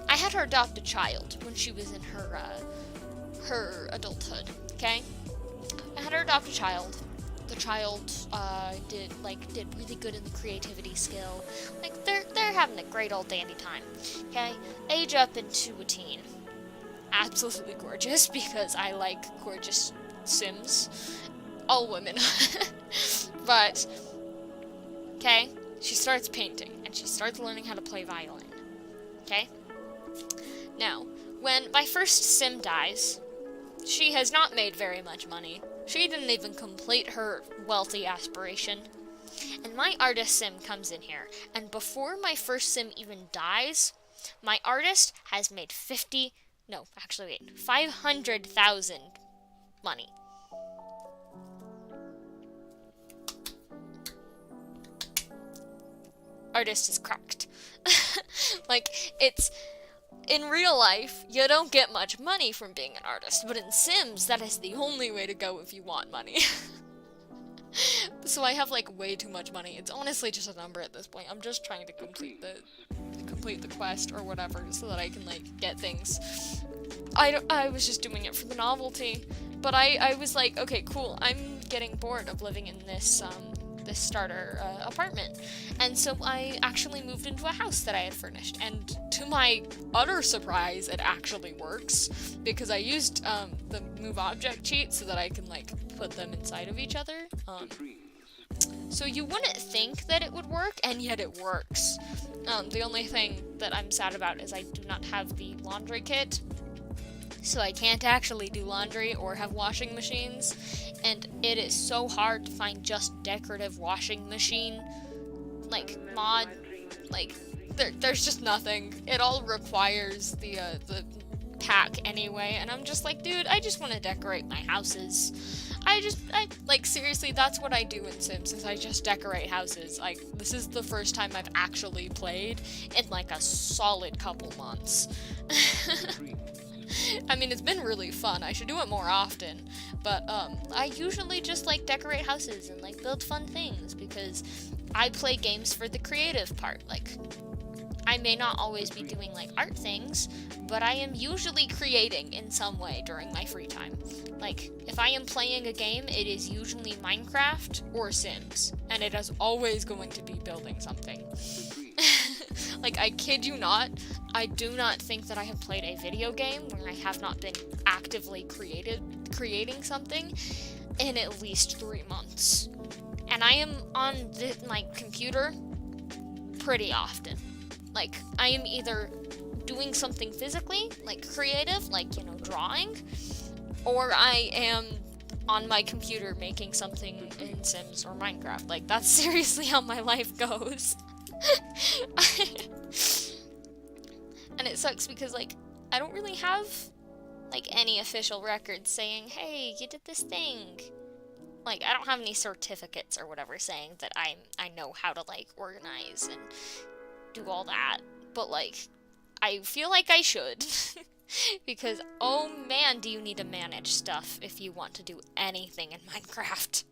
I had her adopt a child when she was in her adulthood. Okay, I had her adopt a child. The child did really good in the creativity skill. Like, they're having a great old dandy time. Okay, age up into a teen. Absolutely gorgeous, because I like gorgeous Sims. All women. But, okay, she starts painting, and she starts learning how to play violin. Okay? Now, when my first Sim dies, she has not made very much money. She didn't even complete her wealthy aspiration. And my artist Sim comes in here, and before my first Sim even dies, my artist has made 500,000 money. Artist is cracked. Like, it's, in real life, you don't get much money from being an artist, but in Sims, that is the only way to go if you want money. So I have, like, way too much money. It's honestly just a number at this point. I'm just trying to complete the quest or whatever, so that I can, like, get things. I was just doing it for the novelty, but I was like, okay, cool, I'm getting bored of living in this starter apartment, and so I actually moved into a house that I had furnished, and to my utter surprise, it actually works, because I used the move object cheat so that I can, like, put them inside of each other. So you wouldn't think that it would work, and yet it works. The only thing that I'm sad about is I do not have the laundry kit, so I can't actually do laundry or have washing machines, and it is so hard to find just decorative washing machine, like, mod. Like, there's just nothing. It all requires the pack anyway, and I'm just like, dude, I just want to decorate my houses. Like, seriously, that's what I do in Sims, is I just decorate houses. Like, this is the first time I've actually played in, like, a solid couple months. I mean, it's been really fun. I should do it more often, but I usually just, like, decorate houses and, like, build fun things, because I play games for the creative part. Like, I may not always be doing like art things, but I am usually creating in some way during my free time. Like, if I am playing a game, it is usually Minecraft or Sims, and it is always going to be building something. Like, I kid you not, I do not think that I have played a video game where I have not been actively creating something in at least 3 months. And I am on my computer pretty often. Like, I am either doing something physically, like creative, like, you know, drawing, or I am on my computer making something in Sims or Minecraft. Like, that's seriously how my life goes. And it sucks because, like, I don't really have, like, any official records saying, hey, you did this thing. Like, I don't have any certificates or whatever saying that I know how to, like, organize and do all that. But, like, I feel like I should. Because, oh man, do you need to manage stuff if you want to do anything in Minecraft.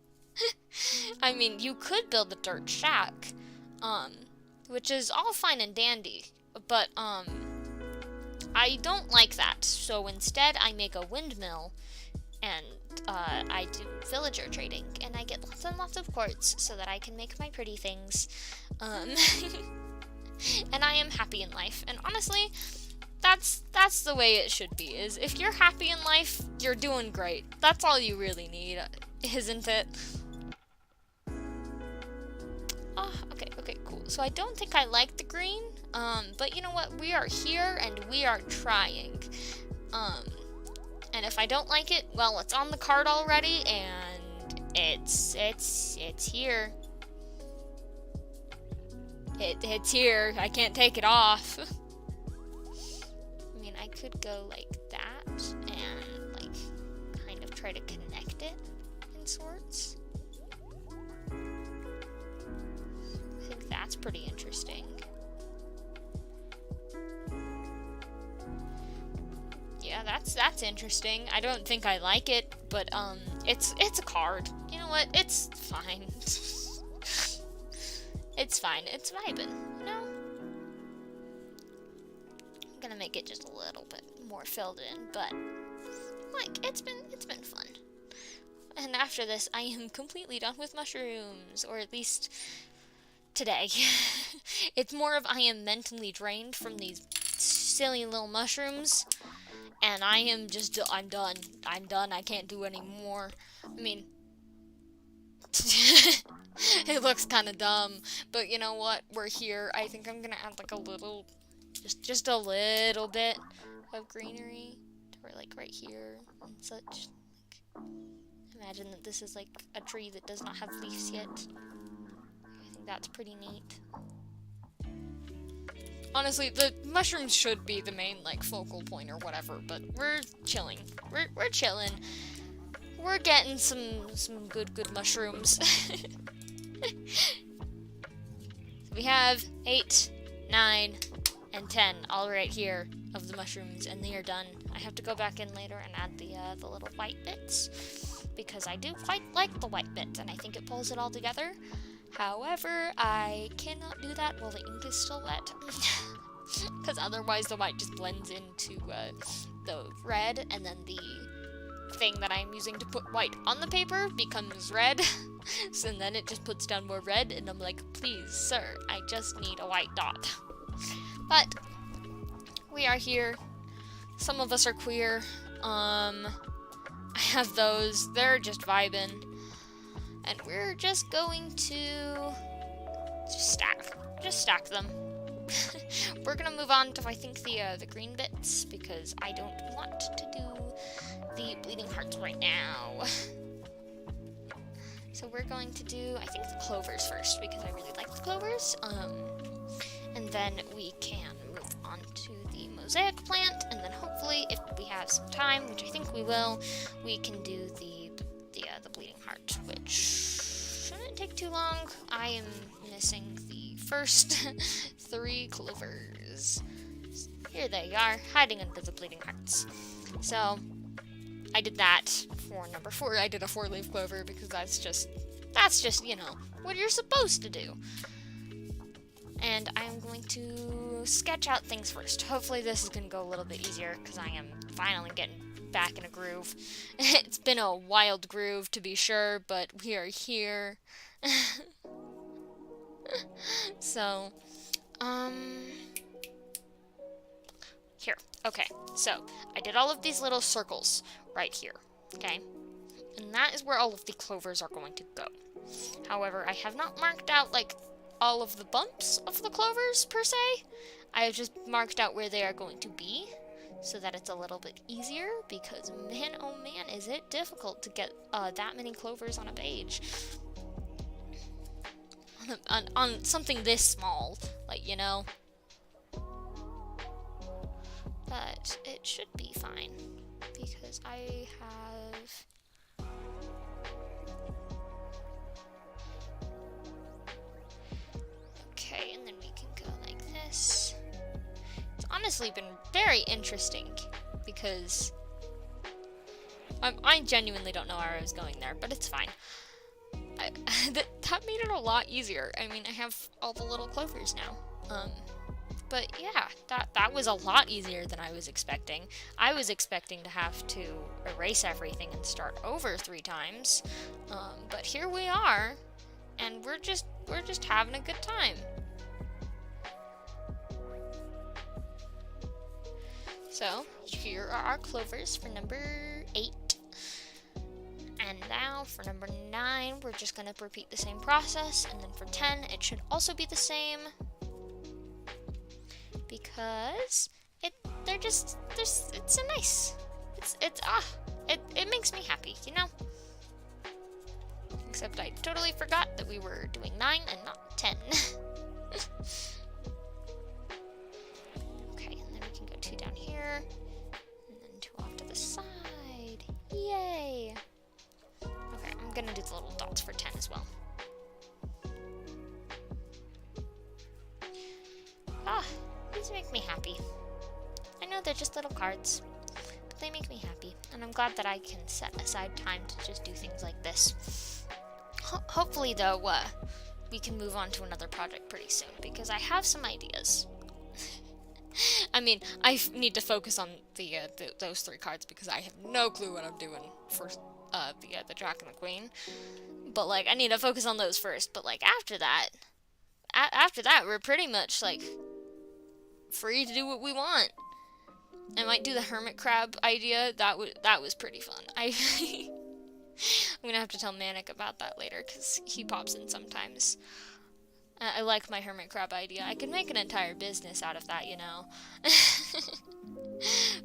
I mean, you could build a dirt shack, which is all fine and dandy, but, I don't like that. So instead, I make a windmill, and, I do villager trading, and I get lots and lots of quartz so that I can make my pretty things, and I am happy in life, and honestly, that's the way it should be, is if you're happy in life, you're doing great. That's all you really need, isn't it? Okay, cool. So I don't think I like the green, but you know what? We are here, and we are trying. And if I don't like it, well, it's on the card already, and it's here. It's here. I can't take it off. I mean, I could go like that, and, like, kind of try to connect it in sorts. I think that's pretty interesting. Yeah, that's interesting. I don't think I like it, but it's a card. You know what? It's fine. It's fine. It's vibing, you know? I'm gonna make it just a little bit more filled in, but like, it's been fun. And after this, I am completely done with mushrooms, or at least today. It's more of I am mentally drained from these silly little mushrooms, and I am just, I'm done. I can't do any more. I mean, it looks kind of dumb, but you know what? We're here. I think I'm gonna add like a little, just a little bit of greenery to where, like, right here and such. Like, imagine that this is like a tree that does not have leaves yet. I think that's pretty neat. Honestly, the mushrooms should be the main, like, focal point or whatever, but we're chilling. We're chilling. We're getting some good mushrooms. So we have 8, 9, and 10 all right here of the mushrooms, and they are done. I have to go back in later and add the little white bits, because I do quite like the white bits, and I think it pulls it all together. However, I cannot do that while the ink is still wet, because otherwise the white just blends into the red, and then the thing that I'm using to put white on the paper becomes red. So then it just puts down more red, and I'm like, please, sir, I just need a white dot. But we are here. Some of us are queer. I have those. They're just vibing. And we're just going to just stack them. We're gonna move on to, I think, the green bits, because I don't want to do the bleeding hearts right now. So we're going to do, I think, the clovers first, because I really like the clovers. And then we can move on to the mosaic plant, and then hopefully, if we have some time, which I think we will, we can do the bleeding heart, which shouldn't take too long. I am missing the first 3 clovers. Here they are, hiding under the bleeding hearts. So I did that for number 4. I did a 4-leaf clover, because that's just, you know, what you're supposed to do. And I am going to to sketch out things first. Hopefully this is going to go a little bit easier because I am finally getting back in a groove. It's been a wild groove to be sure, but we are here. So, here. Okay, so I did all of these little circles right here, okay? And that is where all of the clovers are going to go. However, I have not marked out, like, all of the bumps of the clovers, per se. I have just marked out where they are going to be, so that it's a little bit easier, because man, oh man, is it difficult to get that many clovers on a page. On something this small, like, you know. But it should be fine, because I have... Okay, and then we can go like this. It's honestly been very interesting, because I genuinely don't know where I was going there, but it's fine. That made it a lot easier. I mean, I have all the little clovers now. But yeah, that was a lot easier than I was expecting. I was expecting to have to erase everything and start over 3 times. But here we are, and we're just having a good time. So, here are our clovers for number 8. And now for number 9, we're just going to repeat the same process. And then for 10, it should also be the same. Because it's so nice. It makes me happy, you know? Except I totally forgot that we were doing 9 and not 10. Okay, and then we can go 2 down here. And then 2 off to the side. Yay! Okay, I'm gonna do the little dots for 10 as well. These make me happy. I know they're just little cards, but they make me happy. And I'm glad that I can set aside time to just do things like this. Hopefully, though, we can move on to another project pretty soon, because I have some ideas. I mean, I need to focus on those 3 cards, because I have no clue what I'm doing for the Jack and the Queen. But, like, I need to focus on those first. But, like, after that, we're pretty much, like, free to do what we want. I might do the hermit crab idea. That was pretty fun. I'm gonna have to tell Manic about that later, because he pops in sometimes. I like my hermit crab idea. I could make an entire business out of that, you know.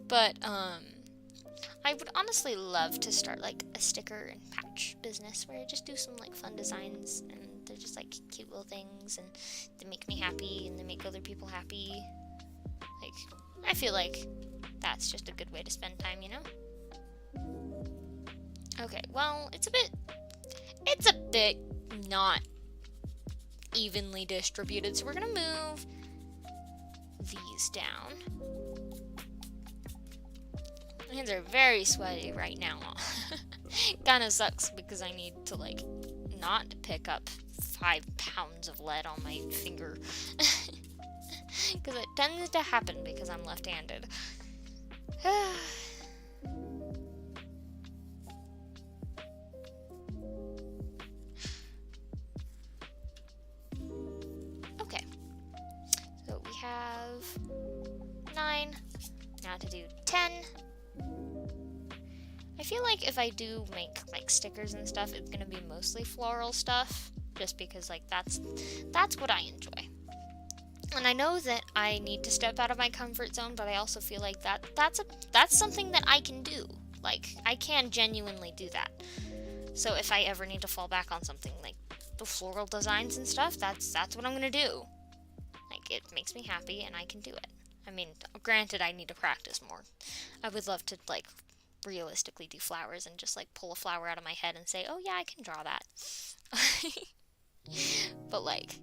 But I would honestly love to start like a sticker and patch business where I just do some like fun designs, and they're just like cute little things, and they make me happy and they make other people happy. Like, I feel like that's just a good way to spend time, you know? Okay, well, it's a bit not evenly distributed, so we're gonna move these down. My hands are very sweaty right now. Kinda sucks, because I need to, like, not pick up 5 pounds of lead on my finger. Because it tends to happen because I'm left-handed. Okay. So we have 9. Now to do 10. I feel like if I do make like stickers and stuff, it's gonna be mostly floral stuff, just because like that's what I enjoy. And I know that I need to step out of my comfort zone, but I also feel like that's something that I can do. Like, I can genuinely do that. So if I ever need to fall back on something like the floral designs and stuff, that's what I'm gonna do. Like, it makes me happy and I can do it. I mean, granted, I need to practice more. I would love to, like, realistically do flowers and just, like, pull a flower out of my head and say, oh yeah, I can draw that. But, like,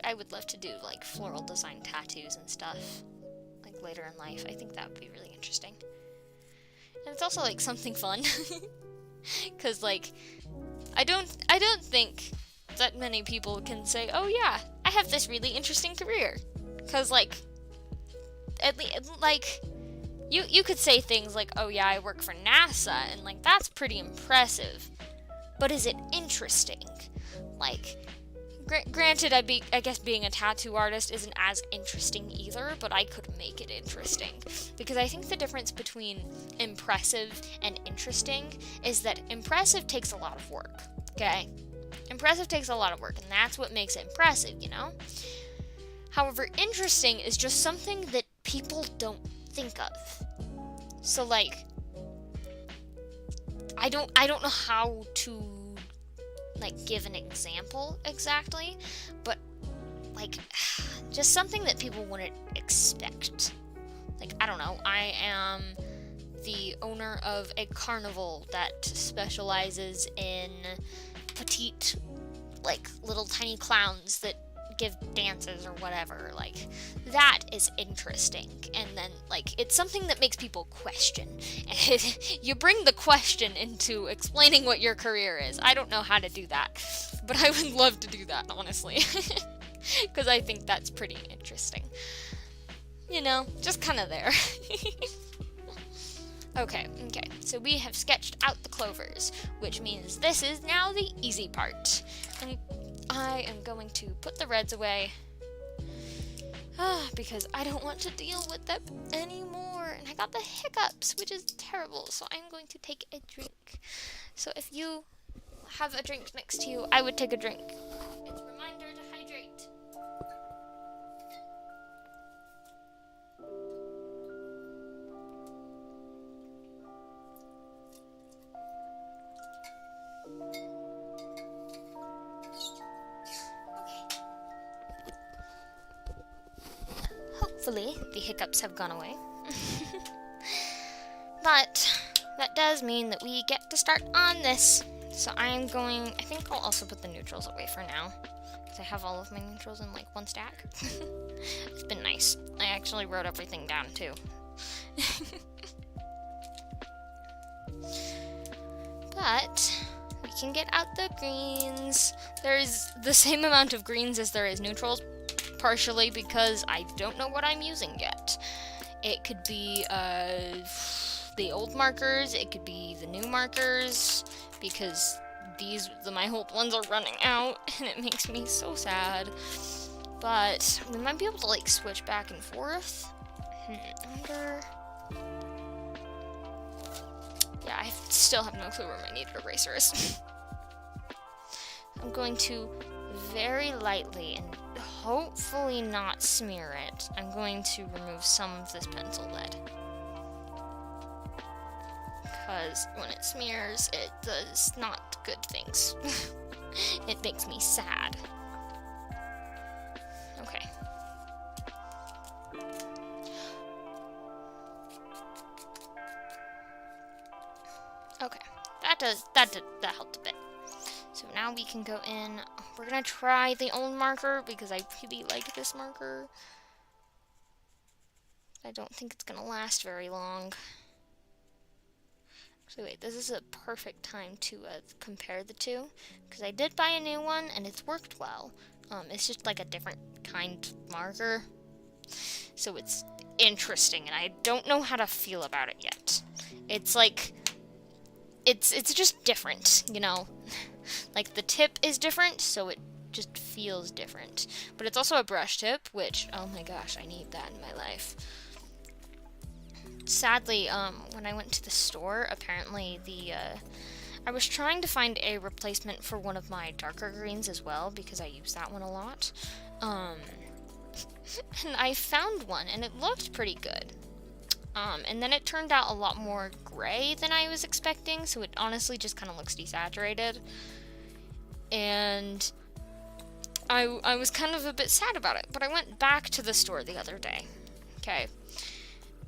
I would love to do, like, floral design tattoos and stuff, like, later in life. I think that would be really interesting. And it's also, like, something fun. Because, like, I don't think that many people can say, oh yeah, I have this really interesting career. Because, like, at least, like, you could say things like, oh yeah, I work for NASA, and like, that's pretty impressive. But is it interesting? Like, granted, I guess being a tattoo artist isn't as interesting either, but I could make it interesting. Because I think the difference between impressive and interesting is that impressive takes a lot of work, okay? Impressive takes a lot of work, and that's what makes it impressive, you know? However, interesting is just something that people don't think of. So, like, I don't know how to, like, give an example exactly, but, like, just something that people wouldn't expect. Like, I don't know, I am the owner of a carnival that specializes in petite, like, little tiny clowns that give dances or whatever. Like, that is interesting. And then, like, it's something that makes people question. And you bring the question into explaining what your career is. I don't know how to do that, but I would love to do that, honestly, because I think that's pretty interesting. You know, just kind of there. Okay, so we have sketched out the clovers, which means this is now the easy part. And I am going to put the reds away, because I don't want to deal with them anymore. And I got the hiccups, which is terrible, so I'm going to take a drink. So if you have a drink next to you, I would take a drink. It's a reminder to hydrate. Hopefully, the hiccups have gone away. But that does mean that we get to start on this. So I think I'll also put the neutrals away for now, because I have all of my neutrals in like one stack. It's been nice. I actually wrote everything down too. But we can get out the greens. There's the same amount of greens as there is neutrals, partially because I don't know what I'm using yet. It could be the old markers, it could be the new markers, because my old ones are running out, and it makes me so sad. But we might be able to like switch back and forth. I wonder. Yeah, I still have no clue where my kneaded eraser is. I'm going to very lightly and hopefully not smear it. I'm going to remove some of this pencil lead, because when it smears, it does not good things. It makes me sad. Okay. Okay, that helped a bit. So now we can go in. We're gonna try the old marker because I really like this marker. I don't think it's gonna last very long. So wait, this is a perfect time to compare the two, because I did buy a new one and it's worked well. It's just like a different kind of marker, so it's interesting, and I don't know how to feel about it yet. It's like, it's just different, you know? Like, the tip is different, so it just feels different. But it's also a brush tip, which, oh my gosh, I need that in my life. Sadly, when I went to the store, apparently I was trying to find a replacement for one of my darker greens as well, because I use that one a lot. And I found one, and it looked pretty good. And then it turned out a lot more gray than I was expecting, so it honestly just kind of looks desaturated. And I was kind of a bit sad about it, but I went back to the store the other day, okay?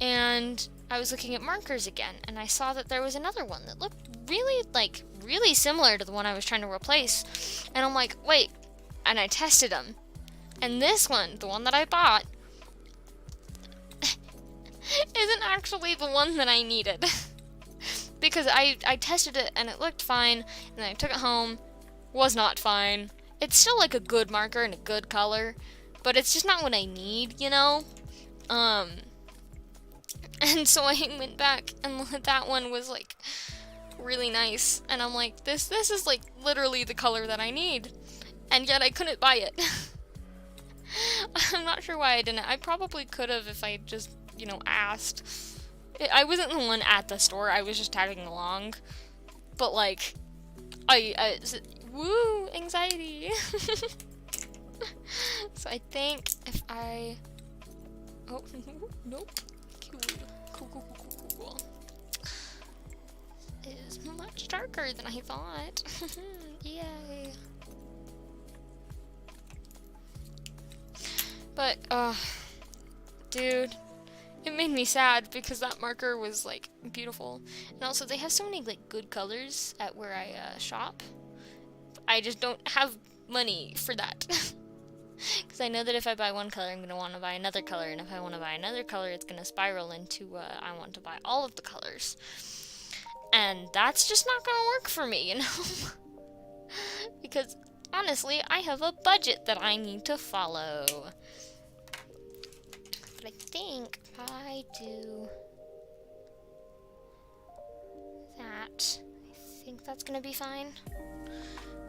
And I was looking at markers again, and I saw that there was another one that looked really similar to the one I was trying to replace. And I'm like, wait, and I tested them. And this one, the one that I bought, isn't actually the one that I needed. Because I tested it and it looked fine, and then I took it home, was not fine. It's still like a good marker and a good color, but it's just not what I need, you know? And so I went back, and that one was like really nice, and I'm like, this is like literally the color that I need, and yet I couldn't buy it. I'm not sure why I didn't. I probably could have if I just, you know, asked. I wasn't the one at the store, I was just tagging along, but like, woo, anxiety. So I think if I, oh, nope, cool. It is much darker than I thought. Yay. But, dude, it made me sad because that marker was, like, beautiful. And also, they have so many, like, good colors at where I, shop. I just don't have money for that. Because I know that if I buy one color, I'm going to want to buy another color. And if I want to buy another color, it's going to spiral into, I want to buy all of the colors. And that's just not going to work for me, you know? Because, honestly, I have a budget that I need to follow. But I think if I do that, I think that's going to be fine.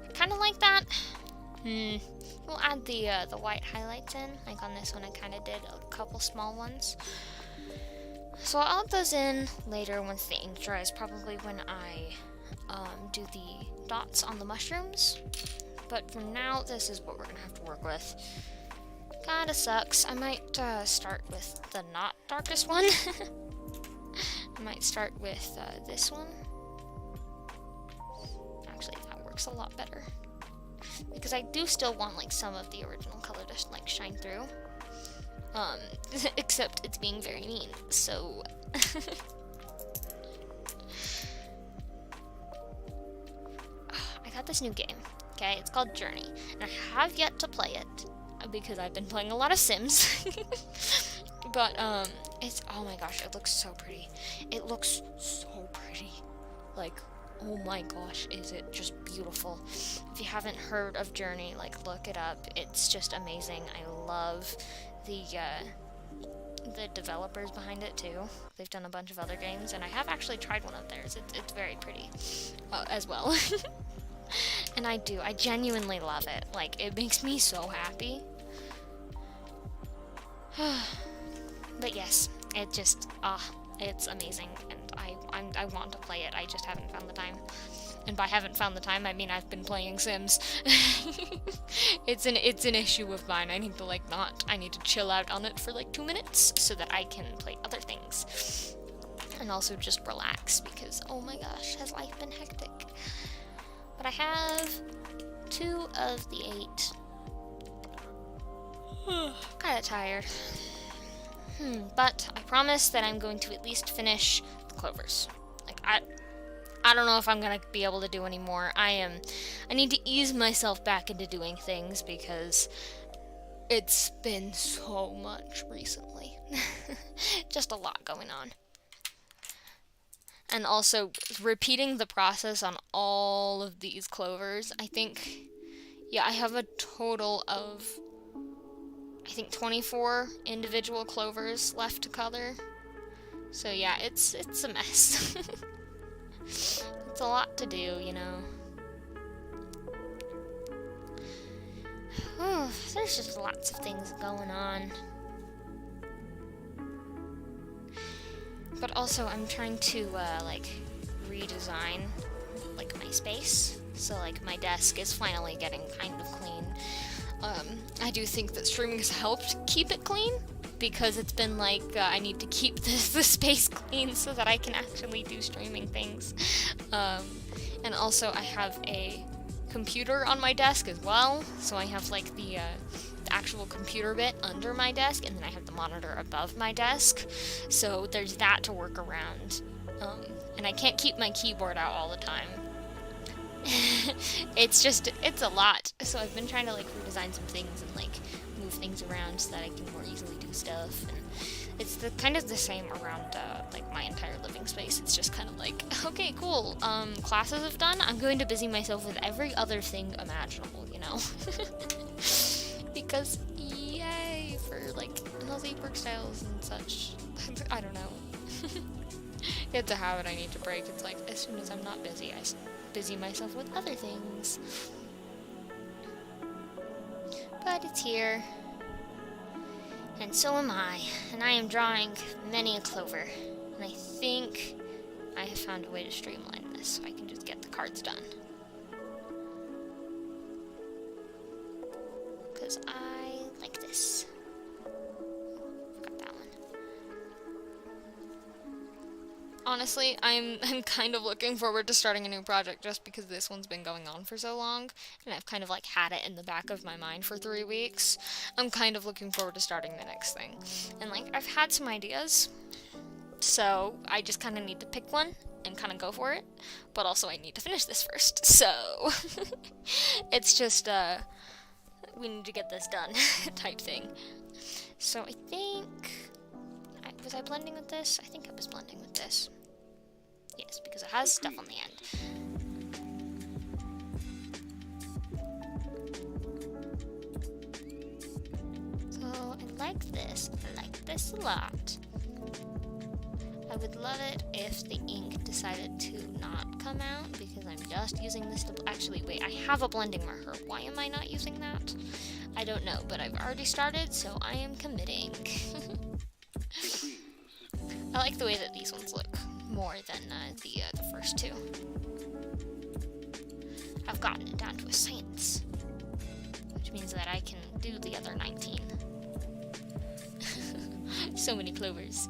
I kind of like that. We'll add the white highlights in. Like on this one, I kind of did a couple small ones. So I'll add those in later once the ink dries, probably when I do the dots on the mushrooms. But for now, this is what we're gonna have to work with. Kinda sucks. I might start with the not darkest one. I might start with this one. Actually, that works a lot better. Because I do still want like some of the original color to like shine through. Except it's being very mean, so... I got this new game, okay? It's called Journey, and I have yet to play it, because I've been playing a lot of Sims. But, it's... oh my gosh, it looks so pretty. It looks so pretty. Like, oh my gosh, is it just beautiful. If you haven't heard of Journey, like, look it up. It's just amazing. I love the developers behind it too. They've done a bunch of other games, and I have actually tried one of theirs. It's very pretty as well. And I genuinely love it. Like, it makes me so happy. But yes, it just it's amazing, and I want to play it. I just haven't found the time. And by haven't found the time, I mean I've been playing Sims. It's an issue of mine. I need to I need to chill out on it for like 2 minutes so that I can play other things. And also just relax because, oh my gosh, has life been hectic. But I have 2 of the 8. Kinda tired. But I promise that I'm going to at least finish the clovers. Like, I don't know if I'm gonna be able to do any more. I need to ease myself back into doing things because it's been so much recently. Just a lot going on. And also, repeating the process on all of these clovers, I think, yeah, I have a total of, I think, 24 individual clovers left to color. So yeah, it's a mess. It's a lot to do, you know. There's just lots of things going on. But also, I'm trying to, redesign, like, my space. So, like, my desk is finally getting kind of clean. I do think that streaming has helped keep it clean, because it's been like, I need to keep the space clean so that I can actually do streaming things. And also, I have a computer on my desk as well, so I have, like, the actual computer bit under my desk, and then I have the monitor above my desk, so there's that to work around. And I can't keep my keyboard out all the time. It's a lot, so I've been trying to, like, redesign some things and, like, move things around so that I can more easily do stuff, and it's kind of the same around, like, my entire living space. It's just kind of like, okay, cool, classes have done, I'm going to busy myself with every other thing imaginable, you know? Because, yay, for, like, healthy work styles and such. I don't know. It's a habit I need to break. It's like, as soon as I'm not busy, I busy myself with other things. But it's here. And so am I. And I am drawing many a clover. And I think I have found a way to streamline this so I can just get the cards done. Because I like this. Got that one. Honestly, I'm kind of looking forward to starting a new project just because this one's been going on for so long, and I've kind of like had it in the back of my mind for 3 weeks. I'm kind of looking forward to starting the next thing. And like, I've had some ideas, so I just kind of need to pick one and kind of go for it, but also I need to finish this first, so it's just, we need to get this done type thing. So I think, was I blending with this? I think I was blending with this. Yes, because it has stuff on the end. So I like this. I like this a lot. I would love it if the ink decided to not come out because I'm just using this to... Actually, wait, I have a blending marker. Why am I not using that? I don't know, but I've already started, so I am committing. I like the way that these ones look more than the first two. I've gotten it down to a science, which means that I can do the other 19. So many clovers.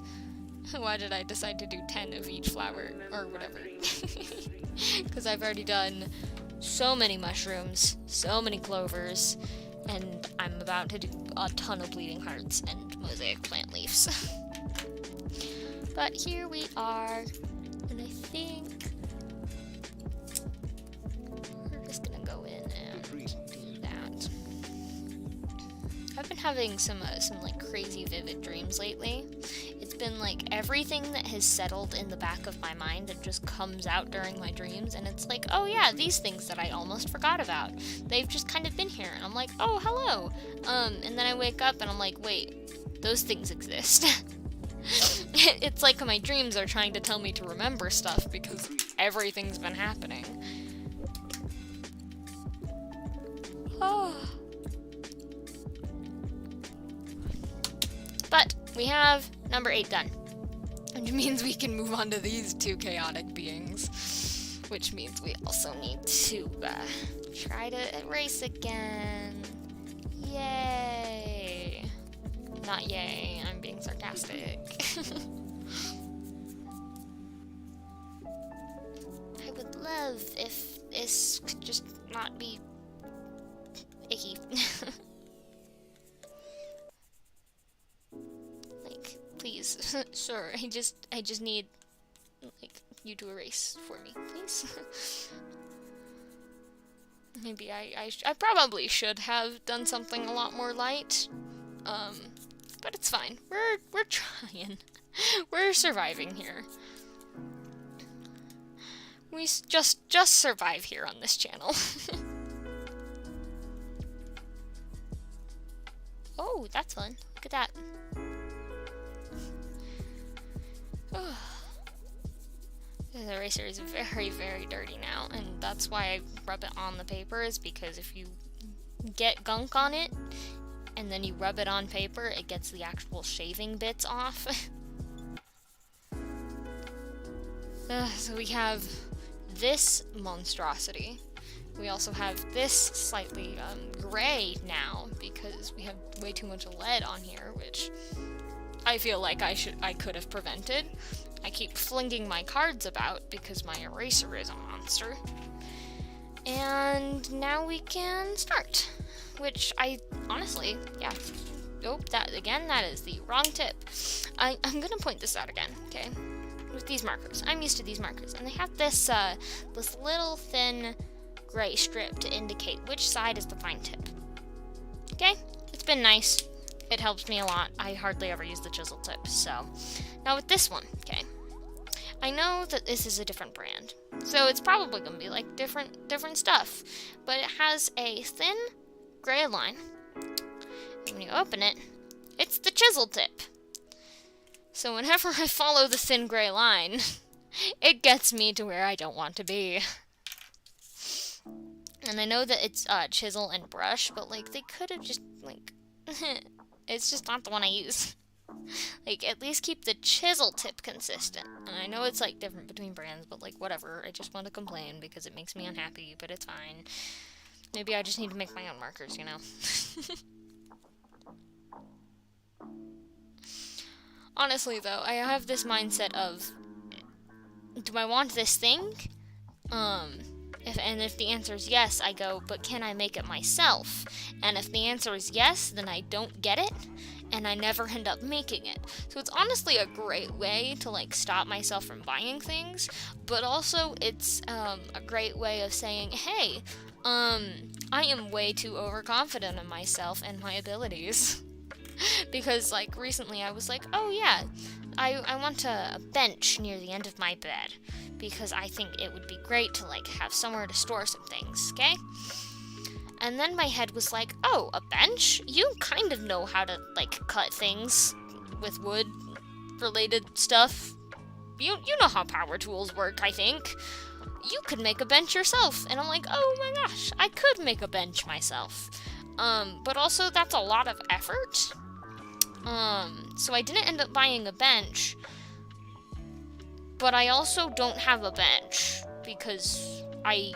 Why did I decide to do 10 of each flower, or whatever? Because I've already done so many mushrooms, so many clovers, and I'm about to do a ton of bleeding hearts and mosaic plant leaves. But here we are, and I think we're just gonna go in and do that. I've been having some like crazy vivid dreams lately. It's been like everything that has settled in the back of my mind that just comes out during my dreams, and it's like, oh yeah, these things that I almost forgot about. They've just kind of been here, and I'm like, oh, hello. And then I wake up and I'm like, wait, those things exist. It's like my dreams are trying to tell me to remember stuff because everything's been happening. Oh. But we have number 8 done, which means we can move on to these 2 chaotic beings, which means we also need to try to erase again. Yay! Not yay, I'm being sarcastic. I would love if this could just not be icky. Like, please, sure, I just need, like, you to erase for me, please. Maybe I probably should have done something a lot more light. But it's fine. We're trying. We're surviving here. We just survive here on this channel. Oh, that's fun. Look at that. The eraser is very, very dirty now, and that's why I rub it on the paper, is because if you get gunk on it, and then you rub it on paper, it gets the actual shaving bits off. So we have this monstrosity. We also have this slightly gray now, because we have way too much lead on here, which I feel like I could have prevented. I keep flinging my cards about because my eraser is a monster. And now we can start. Which I honestly, yeah. Oh, that is the wrong tip. I'm gonna point this out again, okay? With these markers. I'm used to these markers, and they have this this little thin gray strip to indicate which side is the fine tip. Okay? It's been nice. It helps me a lot. I hardly ever use the chisel tip, so. Now with this one, okay. I know that this is a different brand, so it's probably gonna be like different stuff. But it has a thin gray line. And when you open it, it's the chisel tip. So whenever I follow the thin gray line, it gets me to where I don't want to be. And I know that it's chisel and brush, but like they could have just like it's just not the one I use. Like at least keep the chisel tip consistent. And I know it's like different between brands, but like whatever. I just want to complain because it makes me unhappy, but it's fine. Maybe I just need to make my own markers, you know. Honestly though, I have this mindset of, do I want this thing? If the answer is yes, I go, but can I make it myself? And if the answer is yes, then I don't get it, and I never end up making it. So it's honestly a great way to like stop myself from buying things, but also it's a great way of saying, hey, I am way too overconfident in myself and my abilities. Because like recently I was like, oh yeah, I want a bench near the end of my bed because I think it would be great to like have somewhere to store some things, okay? And then my head was like, oh, a bench? You kind of know how to like cut things with wood related stuff. You know how power tools work, I think. You could make a bench yourself. And I'm like, oh my gosh, I could make a bench myself. But also that's a lot of effort. So I didn't end up buying a bench, but I also don't have a bench because I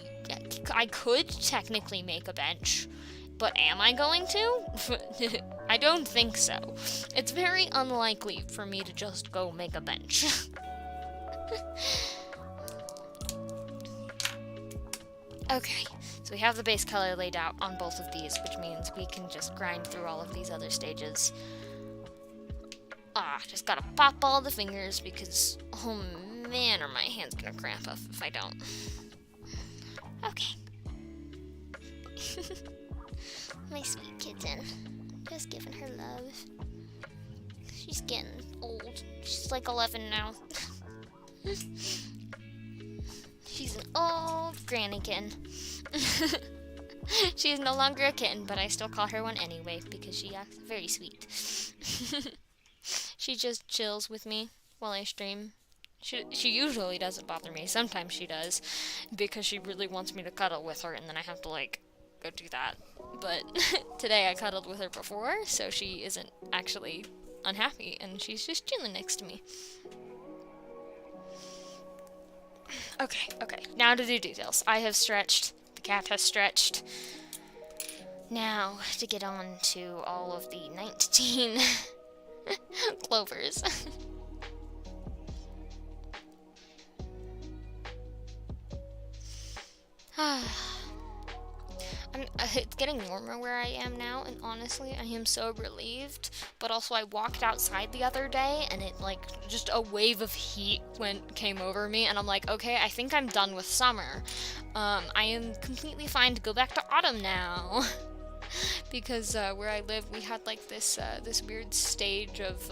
could technically make a bench, but am I going to? I don't think so. It's very unlikely for me to just go make a bench. Okay, so we have the base color laid out on both of these, which means we can just grind through all of these other stages. Just gotta pop all the fingers because, oh man, are my hands gonna cramp up if I don't. Okay. My sweet kitten. Just giving her love. She's getting old. She's like 11 now. She's an old granny kitten. She is no longer a kitten, but I still call her one anyway because she acts very sweet. She just chills with me while I stream. She usually doesn't bother me. Sometimes she does because she really wants me to cuddle with her, and then I have to like go do that. But today I cuddled with her before, so she isn't actually unhappy, and she's just chilling next to me. Okay. Now to do details. I have stretched. The cat has stretched. Now to get on to all of the 19 clovers. It's getting warmer where I am now, and honestly, I am so relieved. But also, I walked outside the other day, and it like just a wave of heat came over me, and I'm like, okay, I think I'm done with summer. I am completely fine to go back to autumn now. Because where I live, we had like this weird stage of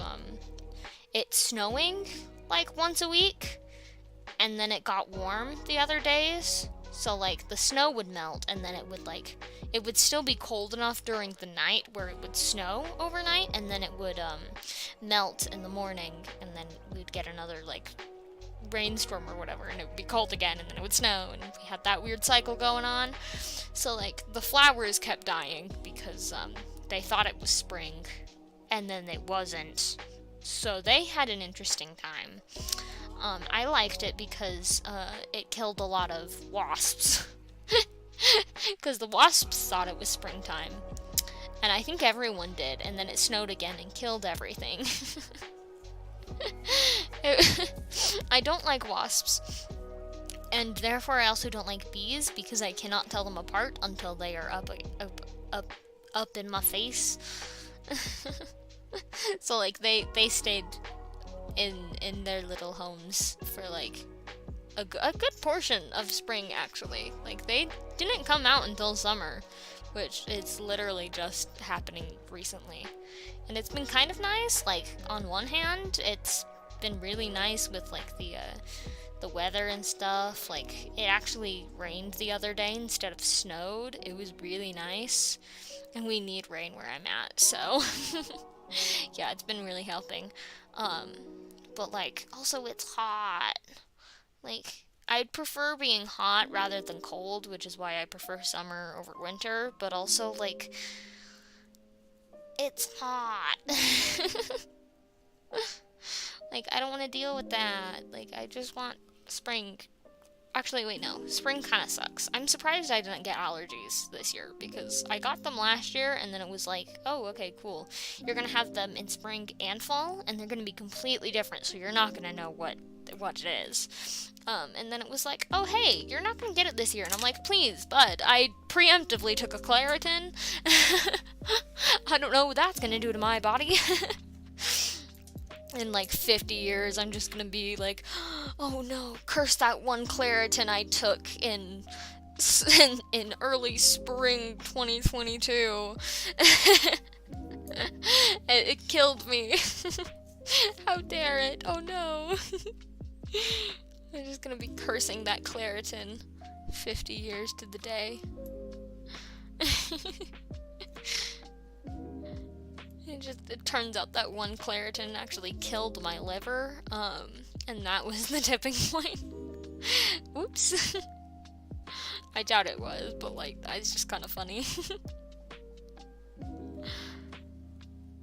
it snowing like once a week, and then it got warm the other days. So like the snow would melt, and then it would still be cold enough during the night where it would snow overnight, and then it would melt in the morning, and then we'd get another like rainstorm or whatever, and it would be cold again, and then it would snow, and we had that weird cycle going on. So like the flowers kept dying because they thought it was spring, and then it wasn't. So they had an interesting time. I liked it because it killed a lot of wasps. Because the wasps thought it was springtime. And I think everyone did, and then it snowed again and killed everything. I don't like wasps. And therefore I also don't like bees because I cannot tell them apart until they are up in my face. So like they stayed in their little homes for like a good portion of spring, actually. Like they didn't come out until summer, which it's literally just happening recently. And it's been kind of nice. Like on one hand, it's been really nice with like the weather and stuff. Like it actually rained the other day instead of snowed. It was really nice, and we need rain where I'm at, so yeah, it's been really helping. but, like, also it's hot. Like, I'd prefer being hot rather than cold, which is why I prefer summer over winter, but also, like, it's hot. Like, I don't want to deal with that. Like, I just want spring. Actually, wait, no. Spring kind of sucks. I'm surprised I didn't get allergies this year, because I got them last year, and then it was like, oh, okay, cool. You're going to have them in spring and fall, and they're going to be completely different, so you're not going to know what it is. And then it was like, oh, hey, you're not going to get it this year. And I'm like, please, bud, I preemptively took a Claritin. I don't know what that's going to do to my body. In like 50 years, I'm just gonna be like, oh no, curse that one Claritin I took in early spring 2022. It killed me. How dare it? Oh no. I'm just gonna be cursing that Claritin 50 years to the day. It turns out that one Claritin actually killed my liver, and that was the tipping point. Oops. I doubt it was, but like, it's just kind of funny.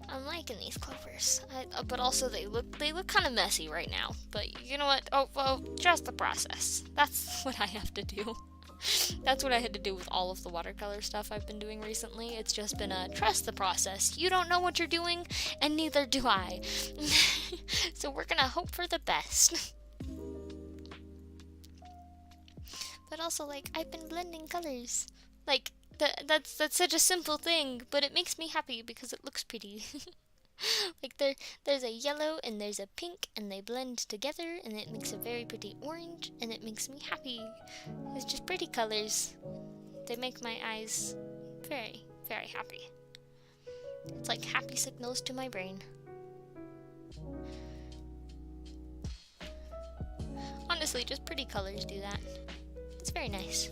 I'm liking these clovers, but also they look kind of messy right now. But you know what? Oh well, trust the process. That's what I have to do. That's what I had to do with all of the watercolor stuff I've been doing recently. It's just been a trust the process. You don't know what you're doing, and neither do I. So we're gonna hope for the best. But also, like, I've been blending colors. Like, that's such a simple thing, but it makes me happy because it looks pretty. Like, there's a yellow and there's a pink, and they blend together, and it makes a very pretty orange, and it makes me happy. It's just pretty colors. They make my eyes very, very happy. It's like happy signals to my brain. Honestly, just pretty colors do that. It's very nice.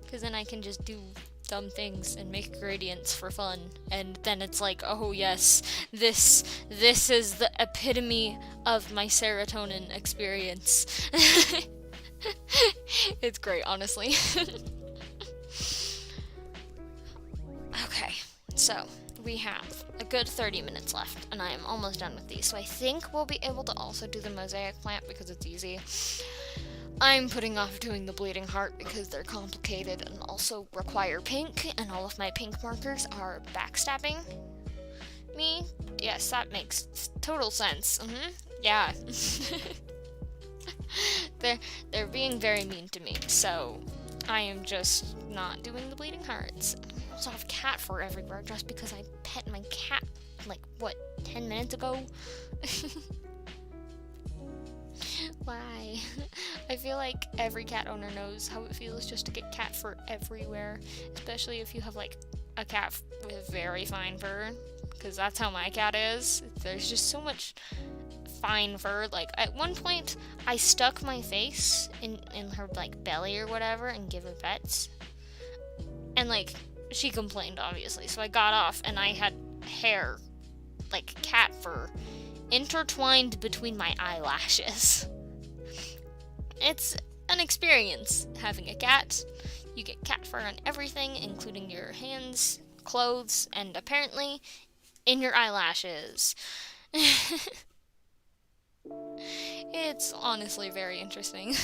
Because then I can just do dumb things and make gradients for fun, and then it's like, oh yes, this is the epitome of my serotonin experience. It's great, honestly. Okay, so we have a good 30 minutes left, and I am almost done with these, so I think we'll be able to also do the mosaic plant because it's easy. I'm putting off doing the bleeding heart because they're complicated and also require pink, and all of my pink markers are backstabbing me. Yes, that makes total sense. Yeah. They're being very mean to me, so I am just not doing the bleeding hearts. I also have cat fur everywhere just because I pet my cat, like, what, 10 minutes ago? Why? I feel like every cat owner knows how it feels just to get cat fur everywhere, especially if you have like a cat with very fine fur, because that's how my cat is. There's just so much fine fur. Like, at one point I stuck my face in her like belly or whatever and give her pets, and like, she complained obviously, so I got off and I had hair, like cat fur, intertwined between my eyelashes. It's an experience having a cat. You get cat fur on everything, including your hands, clothes, and apparently in your eyelashes. It's honestly very interesting.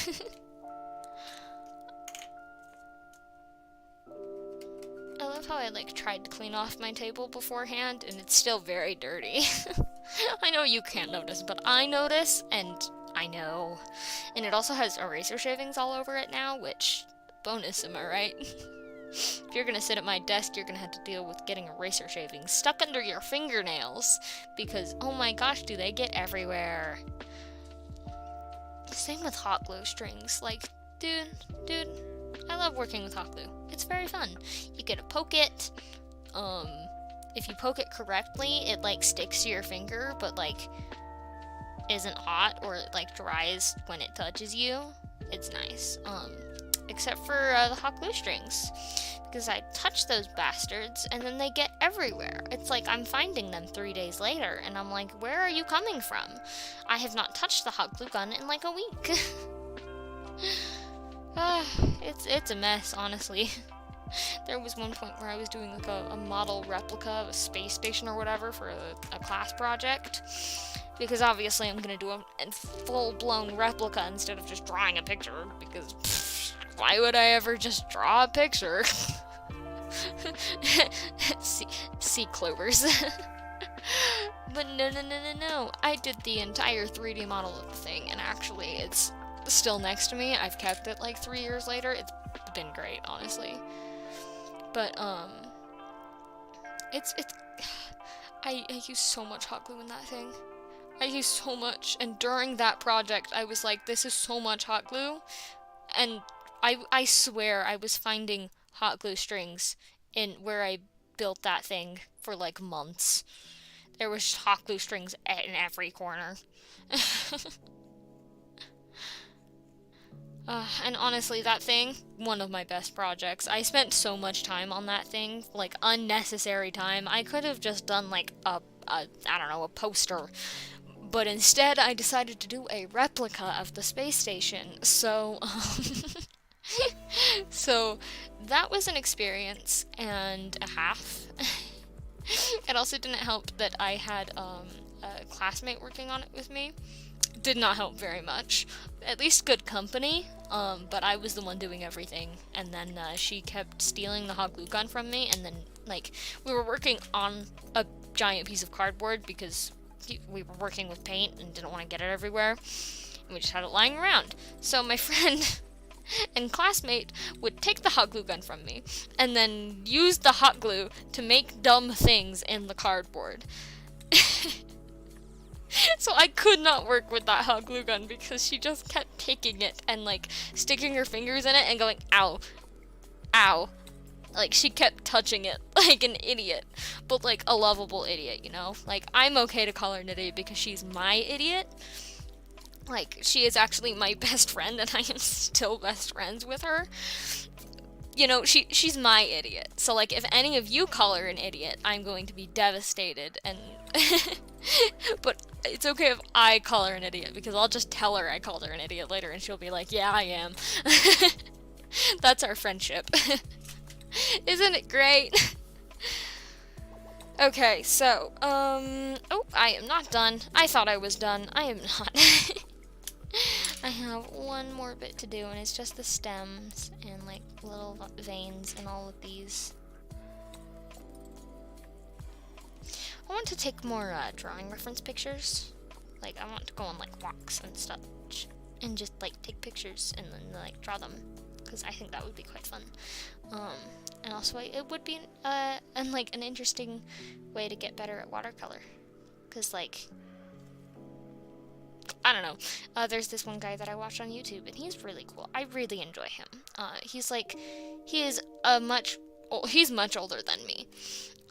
I love how I like tried to clean off my table beforehand and it's still very dirty. I know you can't notice, but I notice, and I know. And it also has eraser shavings all over it now, which, bonus, am I right? If you're gonna sit at my desk, you're gonna have to deal with getting eraser shavings stuck under your fingernails, because, oh my gosh, do they get everywhere. Same with hot glue strings. Like, dude, I love working with hot glue. It's very fun. You get to poke it. If you poke it correctly, it like sticks to your finger, but like isn't hot or it like dries when it touches you. It's nice. except for the hot glue strings, because I touch those bastards and then they get everywhere. It's like I'm finding them 3 days later, and I'm like, where are you coming from? I have not touched the hot glue gun in like a week. It's a mess, honestly. There was one point where I was doing like a model replica of a space station or whatever for a class project, because obviously I'm gonna do a full-blown replica instead of just drawing a picture, because why would I ever just draw a picture? see clovers. But no, I did the entire 3D model of the thing, and actually it's still next to me. I've kept it like 3 years later. It's been great, honestly. But I use so much hot glue in that thing. I use so much, and during that project I was like, this is so much hot glue, and I swear I was finding hot glue strings in where I built that thing for like months. There was hot glue strings in every corner. And honestly, that thing, one of my best projects. I spent so much time on that thing, like unnecessary time. I could have just done like I don't know, a poster. But instead, I decided to do a replica of the space station. So, so that was an experience and a half. It also didn't help that I had a classmate working on it with me. Did not help very much. At least good company, but I was the one doing everything. And then she kept stealing the hot glue gun from me, and then, like, we were working on a giant piece of cardboard because we were working with paint and didn't want to get it everywhere, and we just had it lying around. So my friend and classmate would take the hot glue gun from me, and then use the hot glue to make dumb things in the cardboard. So I could not work with that hot glue gun because she just kept taking it and, like, sticking her fingers in it and going, ow, ow. Like, she kept touching it like an idiot, but like a lovable idiot, you know? Like, I'm okay to call her an idiot because she's my idiot. Like, she is actually my best friend, and I am still best friends with her. You know, she's my idiot. So, like, if any of you call her an idiot, I'm going to be devastated, and... But it's okay if I call her an idiot, because I'll just tell her I called her an idiot later, and she'll be like, yeah, I am. That's our friendship. Isn't it great? Okay, so, oh, I am not done. I thought I was done. I am not. I have one more bit to do, and it's just the stems and, like, little veins and all of these. I want to take more drawing reference pictures. Like, I want to go on, like, walks and stuff, and just, like, take pictures and then, like, draw them, because I think that would be quite fun. And also, it would be like an interesting way to get better at watercolor, because, like, I don't know. There's this one guy that I watch on YouTube, and he's really cool. I really enjoy him. He's much older than me.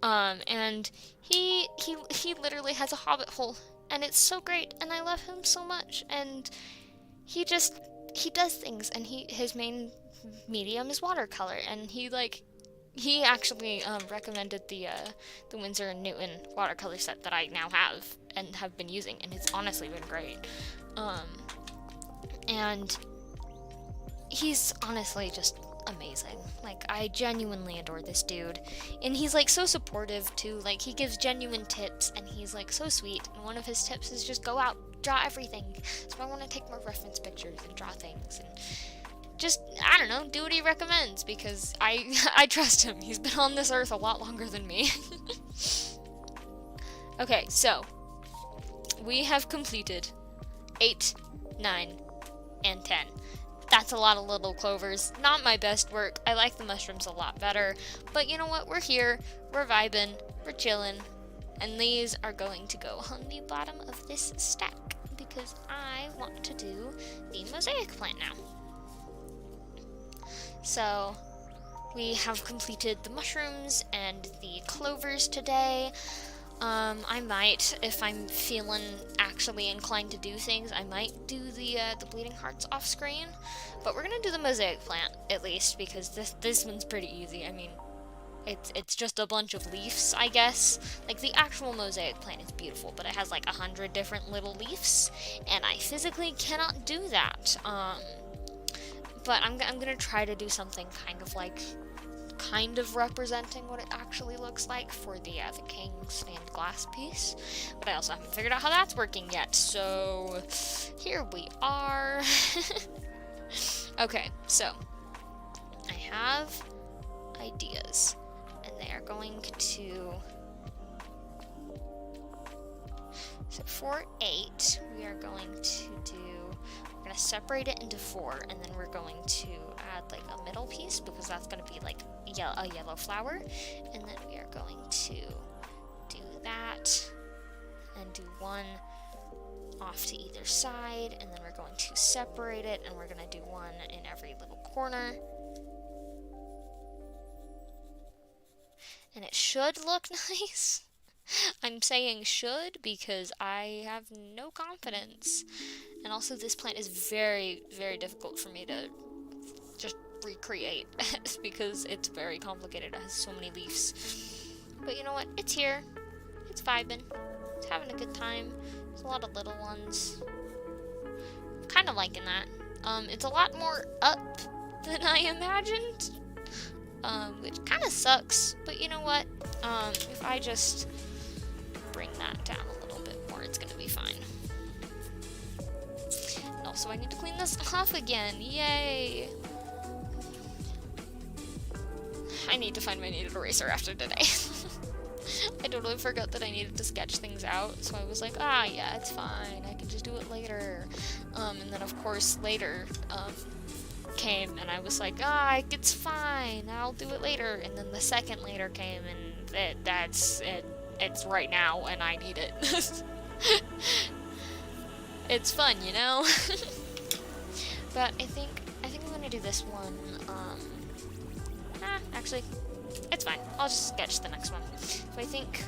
And he literally has a hobbit hole, and it's so great, and I love him so much. And he does things, and his main medium is watercolor, and he actually recommended the Winsor and Newton watercolor set that I now have and have been using, and it's honestly been great. And he's honestly just amazing. Like, I genuinely adore this dude, and he's, like, so supportive too. Like, he gives genuine tips, and he's, like, so sweet. And one of his tips is just go out, draw everything. So I want to take more reference pictures and draw things, and just, I don't know, do what he recommends, because I trust him. He's been on this earth a lot longer than me. Okay, so we have completed 8, 9, and 10. That's a lot of little clovers. Not my best work. I like the mushrooms a lot better. But you know what? We're here. We're vibing. We're chilling. And these are going to go on the bottom of this stack, because I want to do the mosaic plant now. So we have completed the mushrooms and the clovers today. I might, if I'm feeling actually inclined to do things, I might do the bleeding hearts off screen. But we're gonna do the mosaic plant at least, because this one's pretty easy. I mean, it's just a bunch of leaves, I guess. Like, the actual mosaic plant is beautiful, but it has like 100 different little leaves, and I physically cannot do that. But I'm gonna try to do something kind of representing what it actually looks like for the king stained glass piece. But I also haven't figured out how that's working yet, so here we are. Okay, so I have ideas, and they are going to... So for 8, we are going to do... We're going to separate it into 4, and then we're going to add like a middle piece, because that's going to be like a yellow flower. And then we are going to do that, and do one off to either side, and then we're going to separate it, and we're going to do one in every little corner. And it should look nice. I'm saying should because I have no confidence. And also, this plant is very, very difficult for me to just recreate because it's very complicated. It has so many leaves. But you know what? It's here. It's vibing. It's having a good time. There's a lot of little ones. I'm kind of liking that. It's a lot more up than I imagined. Which kind of sucks. But you know what? If I just bring that down a little bit more, it's gonna be fine. And also, I need to clean this off again. Yay! I need to find my kneaded eraser after today. I totally forgot that I needed to sketch things out, so I was like, yeah, it's fine. I can just do it later. And then, of course, later, came, and I was like, it's fine. I'll do it later. And then the second later came, and that's it. It's right now, and I need it. It's fun, you know? But I think I'm gonna do this one. Actually, it's fine. I'll just sketch the next one. So I think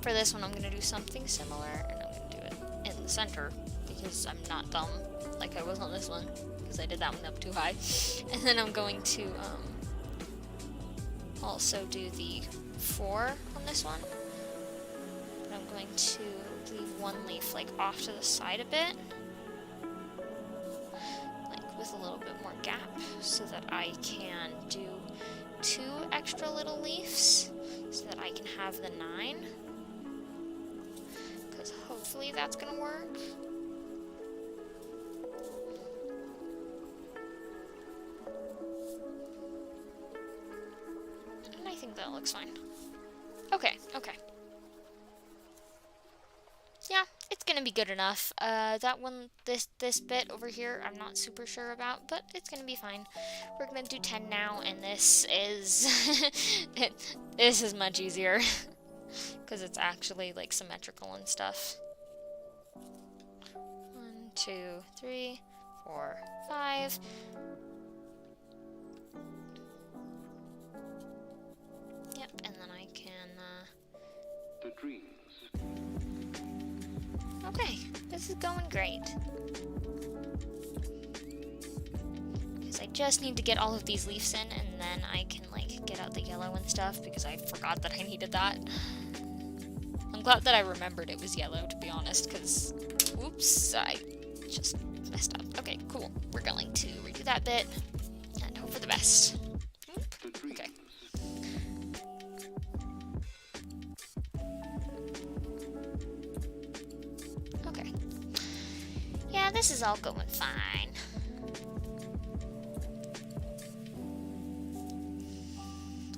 for this one, I'm gonna do something similar, and I'm gonna do it in the center because I'm not dumb like I was on this one, because I did that one up too high. And then I'm going to also do the 4 on this one. And I'm going to leave one leaf like off to the side a bit, like with a little bit more gap, so that I can do 2 extra little leaves, so that I can have the 9. Because hopefully that's gonna work. And I think that looks fine. Okay. Yeah, it's gonna be good enough. That one, this bit over here, I'm not super sure about, but it's gonna be fine. We're gonna do 10 now, and this is this is much easier because it's actually like symmetrical and stuff. 1, 2, 3, 4, 5. Yep, and then I can. The dreams. Okay, this is going great. Because I just need to get all of these leaves in, and then I can, like, get out the yellow and stuff, because I forgot that I needed that. I'm glad that I remembered it was yellow, to be honest, because, oops, I just messed up. Okay, cool. We're going to redo that bit, and hope for the best. Okay. Yeah, this is all going fine.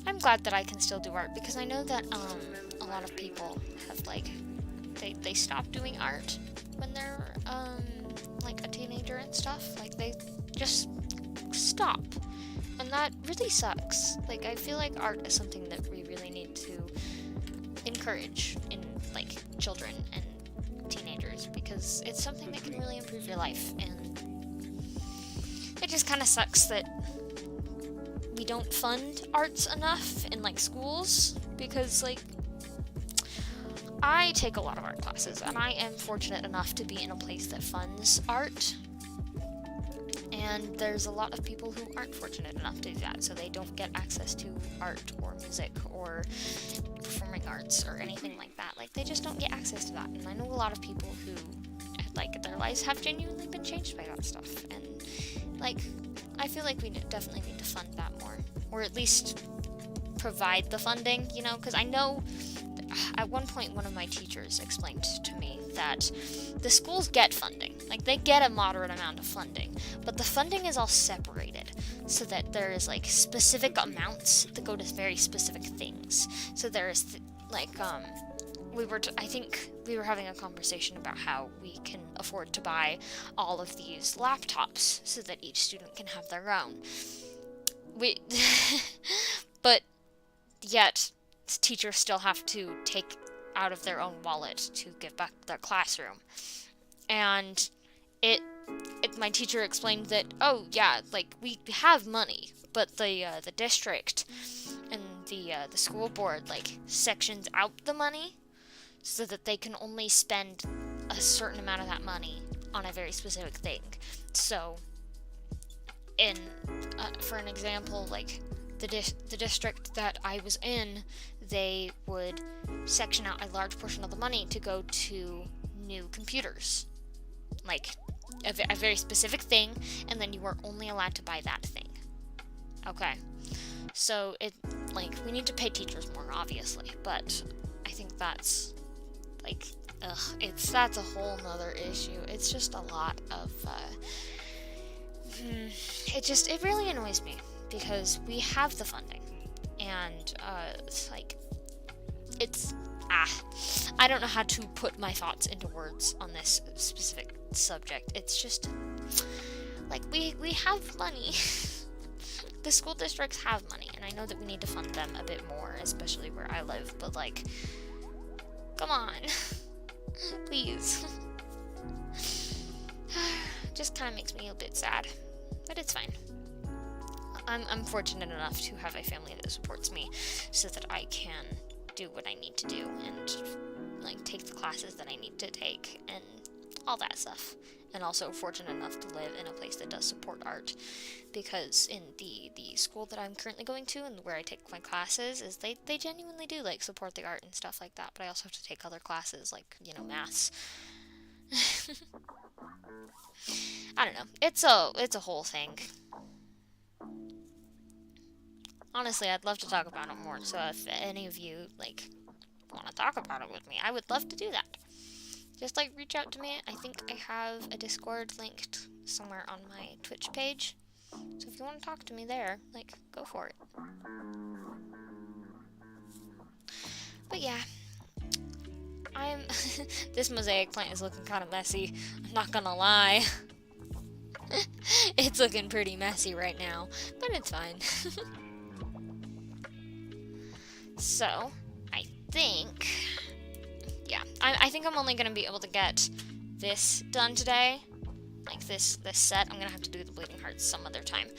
I'm glad that I can still do art, because I know that a lot of people have like they stop doing art when they're like a teenager and stuff. Like they just stop. And that really sucks. Like I feel like art is something that we really need to encourage in like children and teenagers, because it's something that can really improve your life, and it just kind of sucks that we don't fund arts enough in like schools, because like I take a lot of art classes, and I am fortunate enough to be in a place that funds art. And there's a lot of people who aren't fortunate enough to do that, so they don't get access to art or music or performing arts or anything like that. Like, they just don't get access to that. And I know a lot of people who, like, their lives have genuinely been changed by that stuff. And, like, I feel like we definitely need to fund that more. Or at least provide the funding, you know? Because I know at one point one of my teachers explained to me that the schools get funding. Like, they get a moderate amount of funding, but the funding is all separated so that there is, like, specific amounts that go to very specific things. So there is, I think we were having a conversation about how we can afford to buy all of these laptops so that each student can have their own. But yet teachers still have to take out of their own wallet to give back their classroom. And my teacher explained that, oh yeah, like, we have money, but the district and the school board, like, sections out the money so that they can only spend a certain amount of that money on a very specific thing. So, for an example, like, the district that I was in, they would section out a large portion of the money to go to new computers. Like, a very specific thing, and then you were only allowed to buy that thing. Okay. So, we need to pay teachers more, obviously, but I think that's, like, that's a whole nother issue. It's just a lot of, it really annoys me, because we have the funding, and, I don't know how to put my thoughts into words on this specific subject. It's just, like, we have money. The school districts have money, and I know that we need to fund them a bit more, especially where I live, but, like, come on. Please. Just kind of makes me a bit sad, but it's fine. I'm fortunate enough to have a family that supports me so that I can do what I need to do and, like, take the classes that I need to take and all that stuff. And also fortunate enough to live in a place that does support art, because in the school that I'm currently going to and where I take my classes is they genuinely do, like, support the art and stuff like that, but I also have to take other classes, like, you know, maths. I don't know. It's a whole thing. Honestly, I'd love to talk about it more, so if any of you, like, want to talk about it with me, I would love to do that. Just, like, reach out to me. I think I have a Discord linked somewhere on my Twitch page, so if you want to talk to me there, like, go for it. But yeah, this mosaic plant is looking kind of messy, I'm not gonna lie. It's looking pretty messy right now, but it's fine. So, I think I'm only gonna be able to get this done today. Like, this set. I'm gonna have to do the bleeding hearts some other time.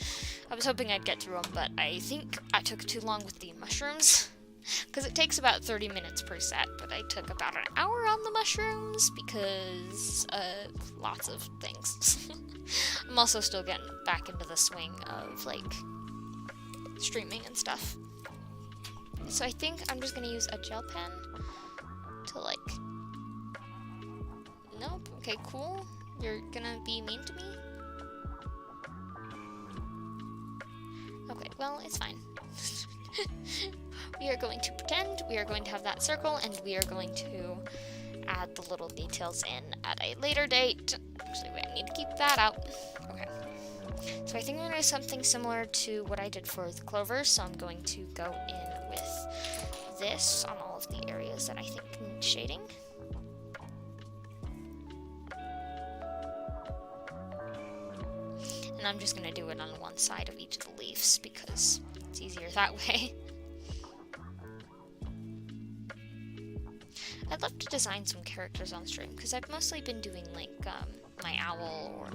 I was hoping I'd get through them, but I think I took too long with the mushrooms, because it takes about 30 minutes per set, but I took about an hour on the mushrooms because lots of things. I'm also still getting back into the swing of, like, streaming and stuff. So I think I'm just gonna use a gel pen to, like... Nope. Okay, cool. You're gonna be mean to me? Okay, well, it's fine. We are going to pretend, we are going to have that circle, and we are going to add the little details in at a later date. Actually, wait, I need to keep that out. Okay. So I think I'm going to do something similar to what I did for the clovers, so I'm going to go in with this on all of the areas that I think need shading. And I'm just going to do it on one side of each of the leaves because it's easier that way. I'd love to design some characters on stream because I've mostly been doing like my owl or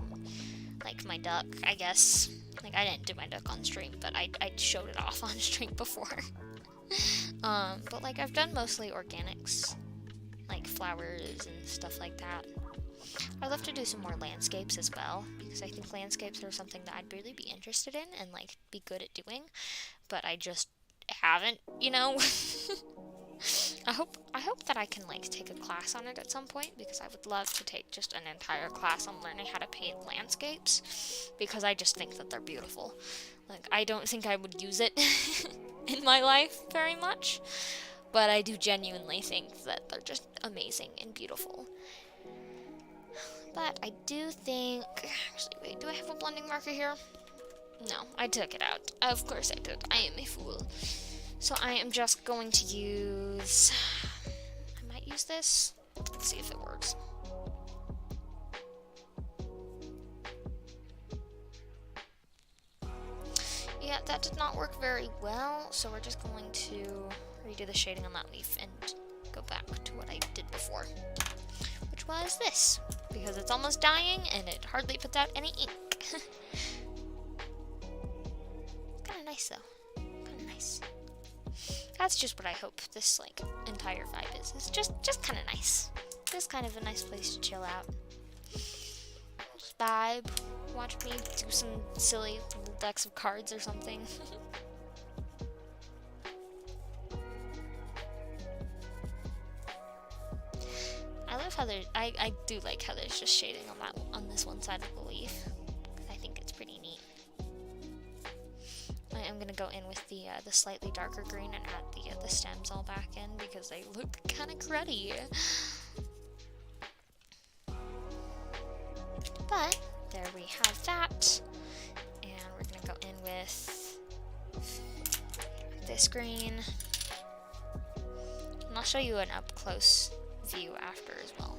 like my duck, I guess. Like, I didn't do my duck on stream, but I showed it off on stream before. But like, I've done mostly organics. like flowers and stuff like that. I'd love to do some more landscapes as well, because I think landscapes are something that I'd really be interested in and like be good at doing, but I just haven't, you know. I hope that I can like take a class on it at some point, because I would love to take just an entire class on learning how to paint landscapes, because I just think that they're beautiful. Like, I don't think I would use it in my life very much, but I do genuinely think that they're just amazing and beautiful. But I do think, actually, wait, do I have a blending marker here? No, I took it out. Of course I did. I am a fool. So I am just going to use, I might use this. Let's see if it works. Yeah, that did not work very well, so we're just going to redo the shading on that leaf and go back to what I did before, which was this, because it's almost dying and it hardly puts out any ink. Kind of nice though, kind of nice. That's just what I hope this like entire vibe is. It's just kind of nice. Just kind of a nice place to chill out. Just vibe. Watch me do some silly little decks of cards or something. I love how there's, I do like how there's just shading on this one side of the leaf. I think it's pretty neat. I am gonna go in with the slightly darker green and add the stems all back in, because they look kind of cruddy. But there we have that, and we're gonna go in with this green, and I'll show you an up close view after as well.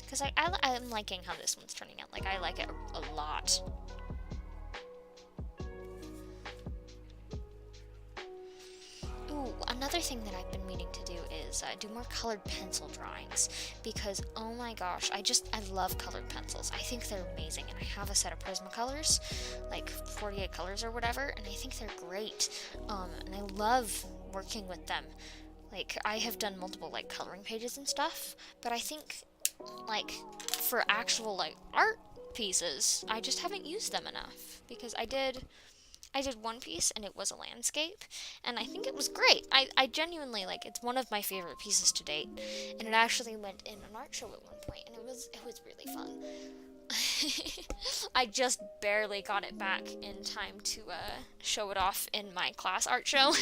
Because I'm liking how this one's turning out. Like, I like it a lot. Ooh, another thing that I've been meaning to do is do more colored pencil drawings. Because, oh my gosh, I love colored pencils. I think they're amazing. And I have a set of Prismacolors, like 48 colors or whatever, and I think they're great. And I love working with them. Like, I have done multiple, like, coloring pages and stuff, but I think, like, for actual like art pieces, I just haven't used them enough, because I did one piece and it was a landscape, and I think it was great. I genuinely, like, it's one of my favorite pieces to date, and it actually went in an art show at one point, and it was really fun. I just barely got it back in time to show it off in my class art show.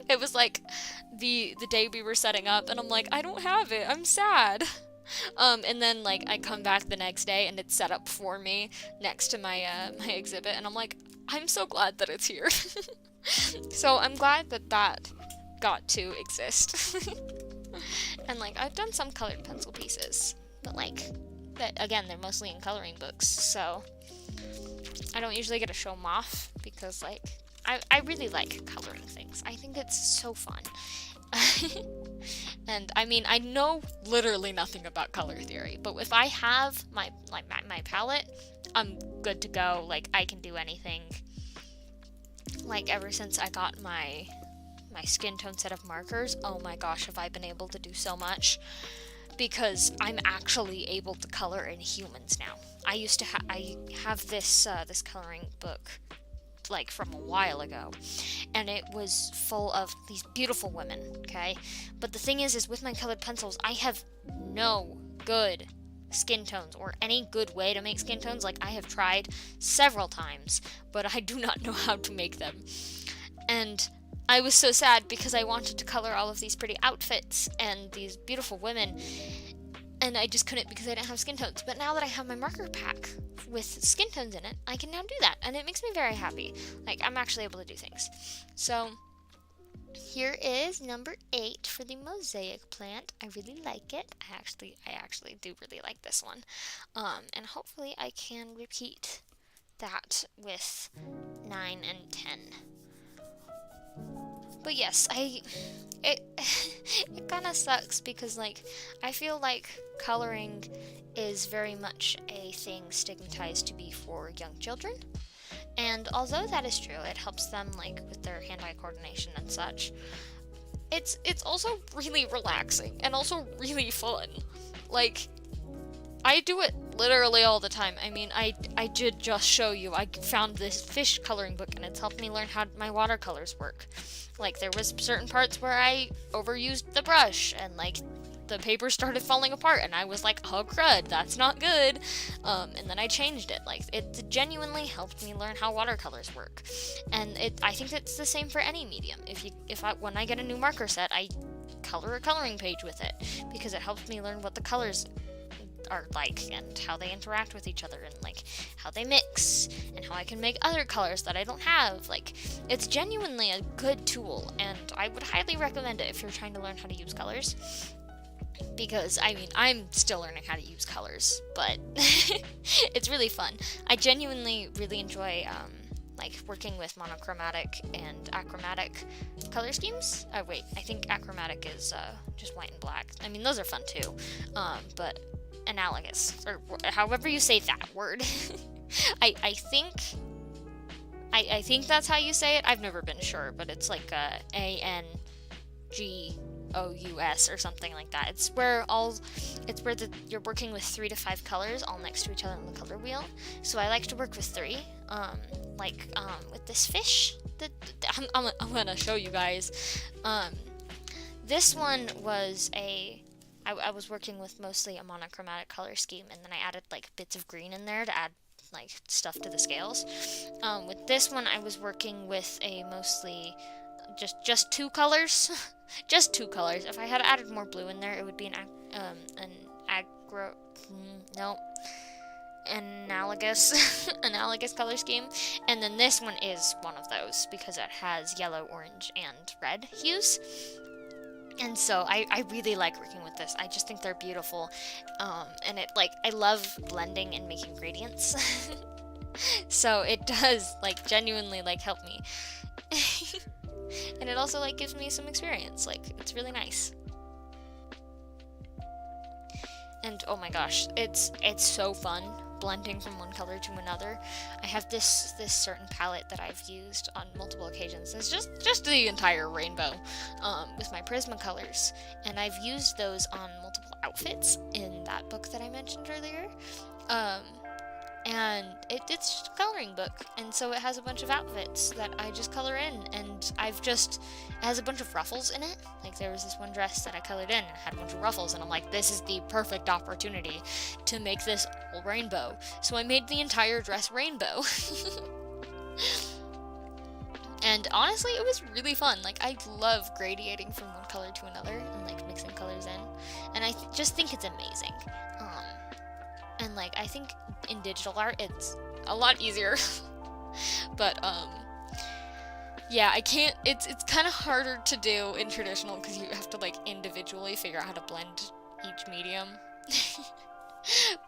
It was like the day we were setting up, and I'm like, I don't have it, I'm sad. And then, like, I come back the next day and it's set up for me next to my my exhibit, and I'm like, I'm so glad that it's here. So I'm glad that that got to exist. And, like, I've done some colored pencil pieces, but, like, that, again, they're mostly in coloring books, so I don't usually get to show them off, because, like, I really like coloring things. I think it's so fun. And I mean, I know literally nothing about color theory, but if I have my palette, I'm good to go. Like, I can do anything. Like, ever since I got my skin tone set of markers, oh my gosh, have I been able to do so much, because I'm actually able to color in humans now. I have this this coloring book, like, from a while ago, and it was full of these beautiful women, okay? But the thing is with my colored pencils, I have no good skin tones or any good way to make skin tones. Like, I have tried several times, but I do not know how to make them. And I was so sad, because I wanted to color all of these pretty outfits and these beautiful women, and I just couldn't, because I didn't have skin tones. But now that I have my marker pack with skin tones in it, I can now do that, and it makes me very happy. Like, I'm actually able to do things. So here is number 8 for the mosaic plant. I really like it. I actually do really like this one. And hopefully I can repeat that with 9 and 10. But yes, it kind of sucks, because, like, I feel like coloring is very much a thing stigmatized to be for young children, And although that is true, it helps them like with their hand-eye coordination and such. It's also really relaxing and also really fun. Like, I do it literally all the time. I mean, I did just show you. I found this fish coloring book, and it's helped me learn how my watercolors work. Like, there was certain parts where I overused the brush, and like the paper started falling apart, and I was like, oh crud, that's not good. And then I changed it. Like, it genuinely helped me learn how watercolors work. And I think it's the same for any medium. When I get a new marker set, I color a coloring page with it, because it helps me learn what the colors are like and how they interact with each other and like how they mix and how I can make other colors that I don't have. Like, it's genuinely a good tool, and I would highly recommend it if you're trying to learn how to use colors, because I mean, I'm still learning how to use colors, but it's really fun. I genuinely really enjoy like working with monochromatic and achromatic color schemes. Wait, I think achromatic is just white and black. I mean, those are fun too, but analogous, or however you say that word. I think that's how you say it. I've never been sure, but it's like ANGOUS or something like that. It's where you're working with 3 to 5 colors all next to each other on the color wheel. So I like to work with 3. With this fish. I'm gonna show you guys. This one was I was working with mostly a monochromatic color scheme, and then I added like bits of green in there to add like stuff to the scales. With this one, I was working with a mostly just 2 colors, just 2 colors. If I had added more blue in there, it would be analogous analogous color scheme. And then this one is one of those because it has yellow, orange, and red hues. And so I really like working with this. I just think they're beautiful. And I love blending and making gradients. So it does like genuinely like help me. And it also like gives me some experience. Like, it's really nice. And oh my gosh, it's so fun blending from one color to another. I have this certain palette that I've used on multiple occasions. It's just the entire rainbow with my Prismacolors, and I've used those on multiple outfits in that book that I mentioned earlier. And it's just a coloring book, and so it has a bunch of outfits that I just color in, and it has a bunch of ruffles in it. Like, there was this one dress that I colored in, and it had a bunch of ruffles, and I'm like, this is the perfect opportunity to make this all rainbow. So I made the entire dress rainbow. And honestly, it was really fun. Like, I love gradiating from one color to another, and like mixing colors in, and I just think it's amazing. And like, I think in digital art it's a lot easier. But yeah, I can't, it's kind of harder to do in traditional because you have to like individually figure out how to blend each medium.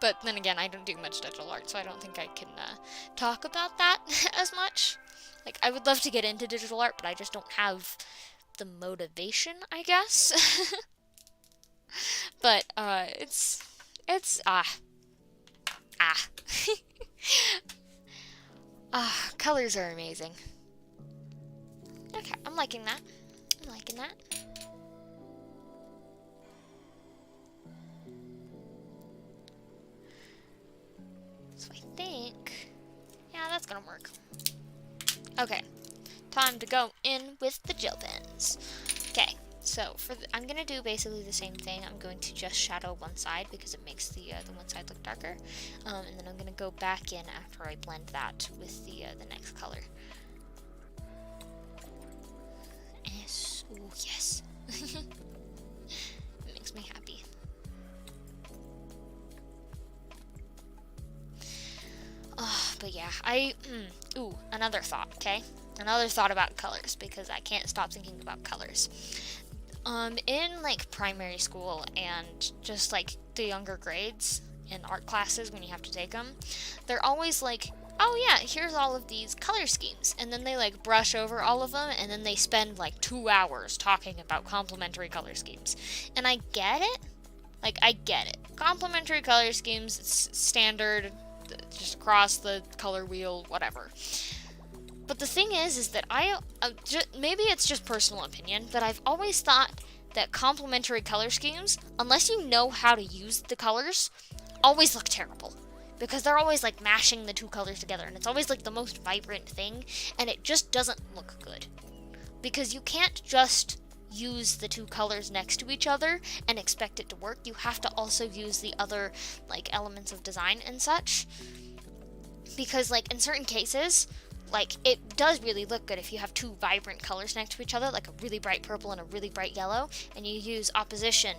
But then again, I don't do much digital art, so I don't think I can talk about that as much. Like, I would love to get into digital art, but I just don't have the motivation, I guess. But colors are amazing. Okay, I'm liking that. So I think, yeah, that's gonna work. Okay, time to go in with the gel pens. Okay. So I'm going to do basically the same thing. I'm going to just shadow one side because it makes the one side look darker. And then I'm going to go back in after I blend that with the next color. Yes. Ooh, yes. It makes me happy. But yeah, another thought, okay? Another thought about colors, because I can't stop thinking about colors. In like primary school and just like the younger grades in art classes when you have to take them, they're always like, oh yeah, here's all of these color schemes, and then they like brush over all of them, and then they spend like 2 hours talking about complementary color schemes. And I get it. Complementary color schemes, it's standard, just across the color wheel, whatever. But the thing is that maybe it's just personal opinion, but I've always thought that complementary color schemes, unless you know how to use the colors, always look terrible. Because they're always like mashing the two colors together, and it's always like the most vibrant thing, and it just doesn't look good. Because you can't just use the two colors next to each other and expect it to work. You have to also use the other like elements of design and such. Because like in certain cases, like, it does really look good if you have two vibrant colors next to each other, like a really bright purple and a really bright yellow, and you use opposition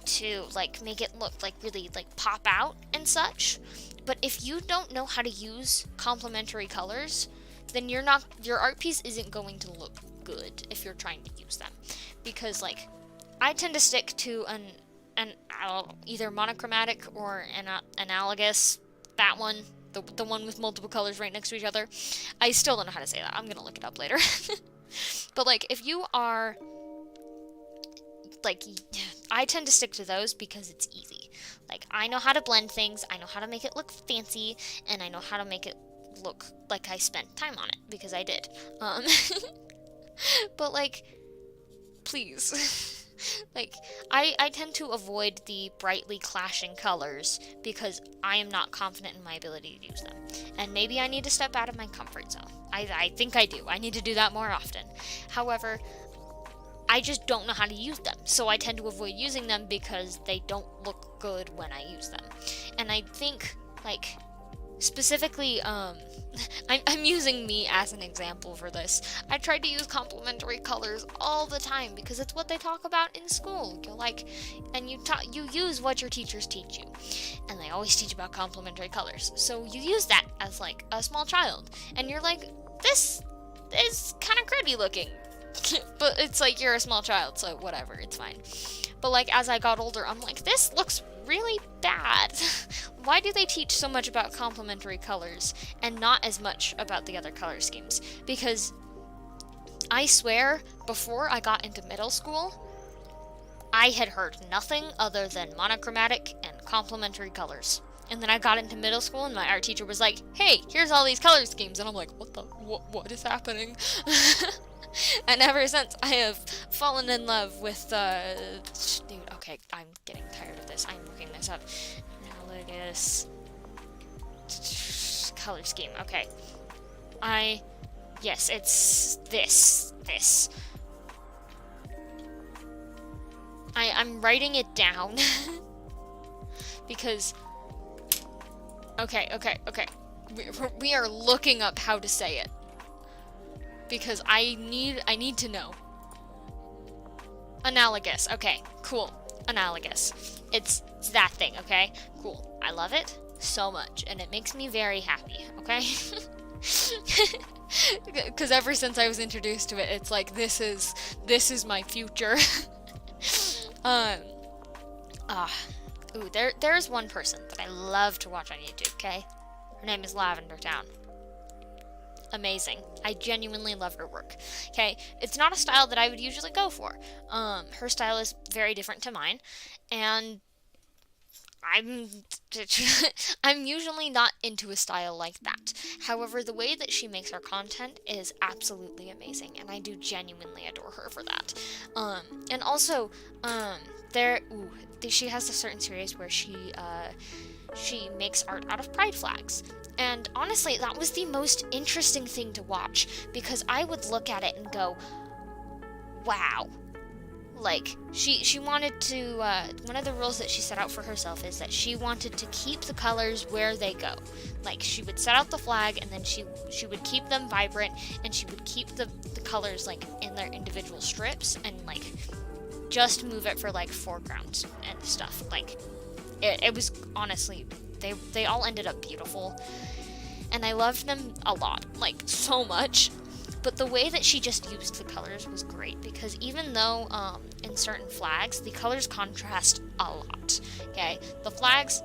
to, like, make it look, like, really, like, pop out and such. But if you don't know how to use complementary colors, then your art piece isn't going to look good if you're trying to use them. Because, like, I tend to stick to either monochromatic or analogous, that one. The one with multiple colors right next to each other. I still don't know how to say that. I'm gonna look it up later. But, like, if you are, like, I tend to stick to those because it's easy. Like, I know how to blend things, I know how to make it look fancy, and I know how to make it look like I spent time on it, because I did. But, like, please. Like, I tend to avoid the brightly clashing colors because I am not confident in my ability to use them. And maybe I need to step out of my comfort zone. I think I do. I need to do that more often. However, I just don't know how to use them. So I tend to avoid using them because they don't look good when I use them. And I think, like, specifically, I'm using me as an example for this. I tried to use complementary colors all the time because it's what they talk about in school. You're like, and you use what your teachers teach you, and they always teach about complementary colors. So you use that as like a small child, and you're like, this is kind of cruddy looking, but it's like you're a small child, so whatever, it's fine. But like as I got older, I'm like, this looks really bad. Why do they teach so much about complementary colors and not as much about the other color schemes? Because I swear, before I got into middle school, I had heard nothing other than monochromatic and complementary colors. And then I got into middle school and my art teacher was like, hey, here's all these color schemes. And I'm like, what is happening? And ever since, I have fallen in love with, dude, okay, I'm getting tired of this. I'm looking this up. Analogous color scheme. Okay. Yes, it's this. I'm writing it down. Because, okay. We are looking up how to say it. Because I need to know. Analogous. Okay, cool. Analogous. It's that thing, okay? Cool. I love it so much, and it makes me very happy, okay? Because ever since I was introduced to it, it's like, this is my future. There's one person that I love to watch on YouTube, okay? Her name is Lavender Town. Amazing. I genuinely love her work. Okay, it's not a style that I would usually go for. Her style is very different to mine, and I'm usually not into a style like that. However, the way that she makes her content is absolutely amazing, and I do genuinely adore her for that. And also, she has a certain series where she makes art out of pride flags. And honestly, that was the most interesting thing to watch, because I would look at it and go, wow. Like, she wanted to, one of the rules that she set out for herself is that she wanted to keep the colors where they go. Like, she would set out the flag, and then she would keep them vibrant, and she would keep the colors, like, in their individual strips, and, like, just move it for, like, foregrounds and stuff. Like, it was, honestly, they all ended up beautiful, and I loved them a lot, like, so much. But the way that she just used the colors was great, because even though in certain flags the colors contrast a lot, okay, the flags,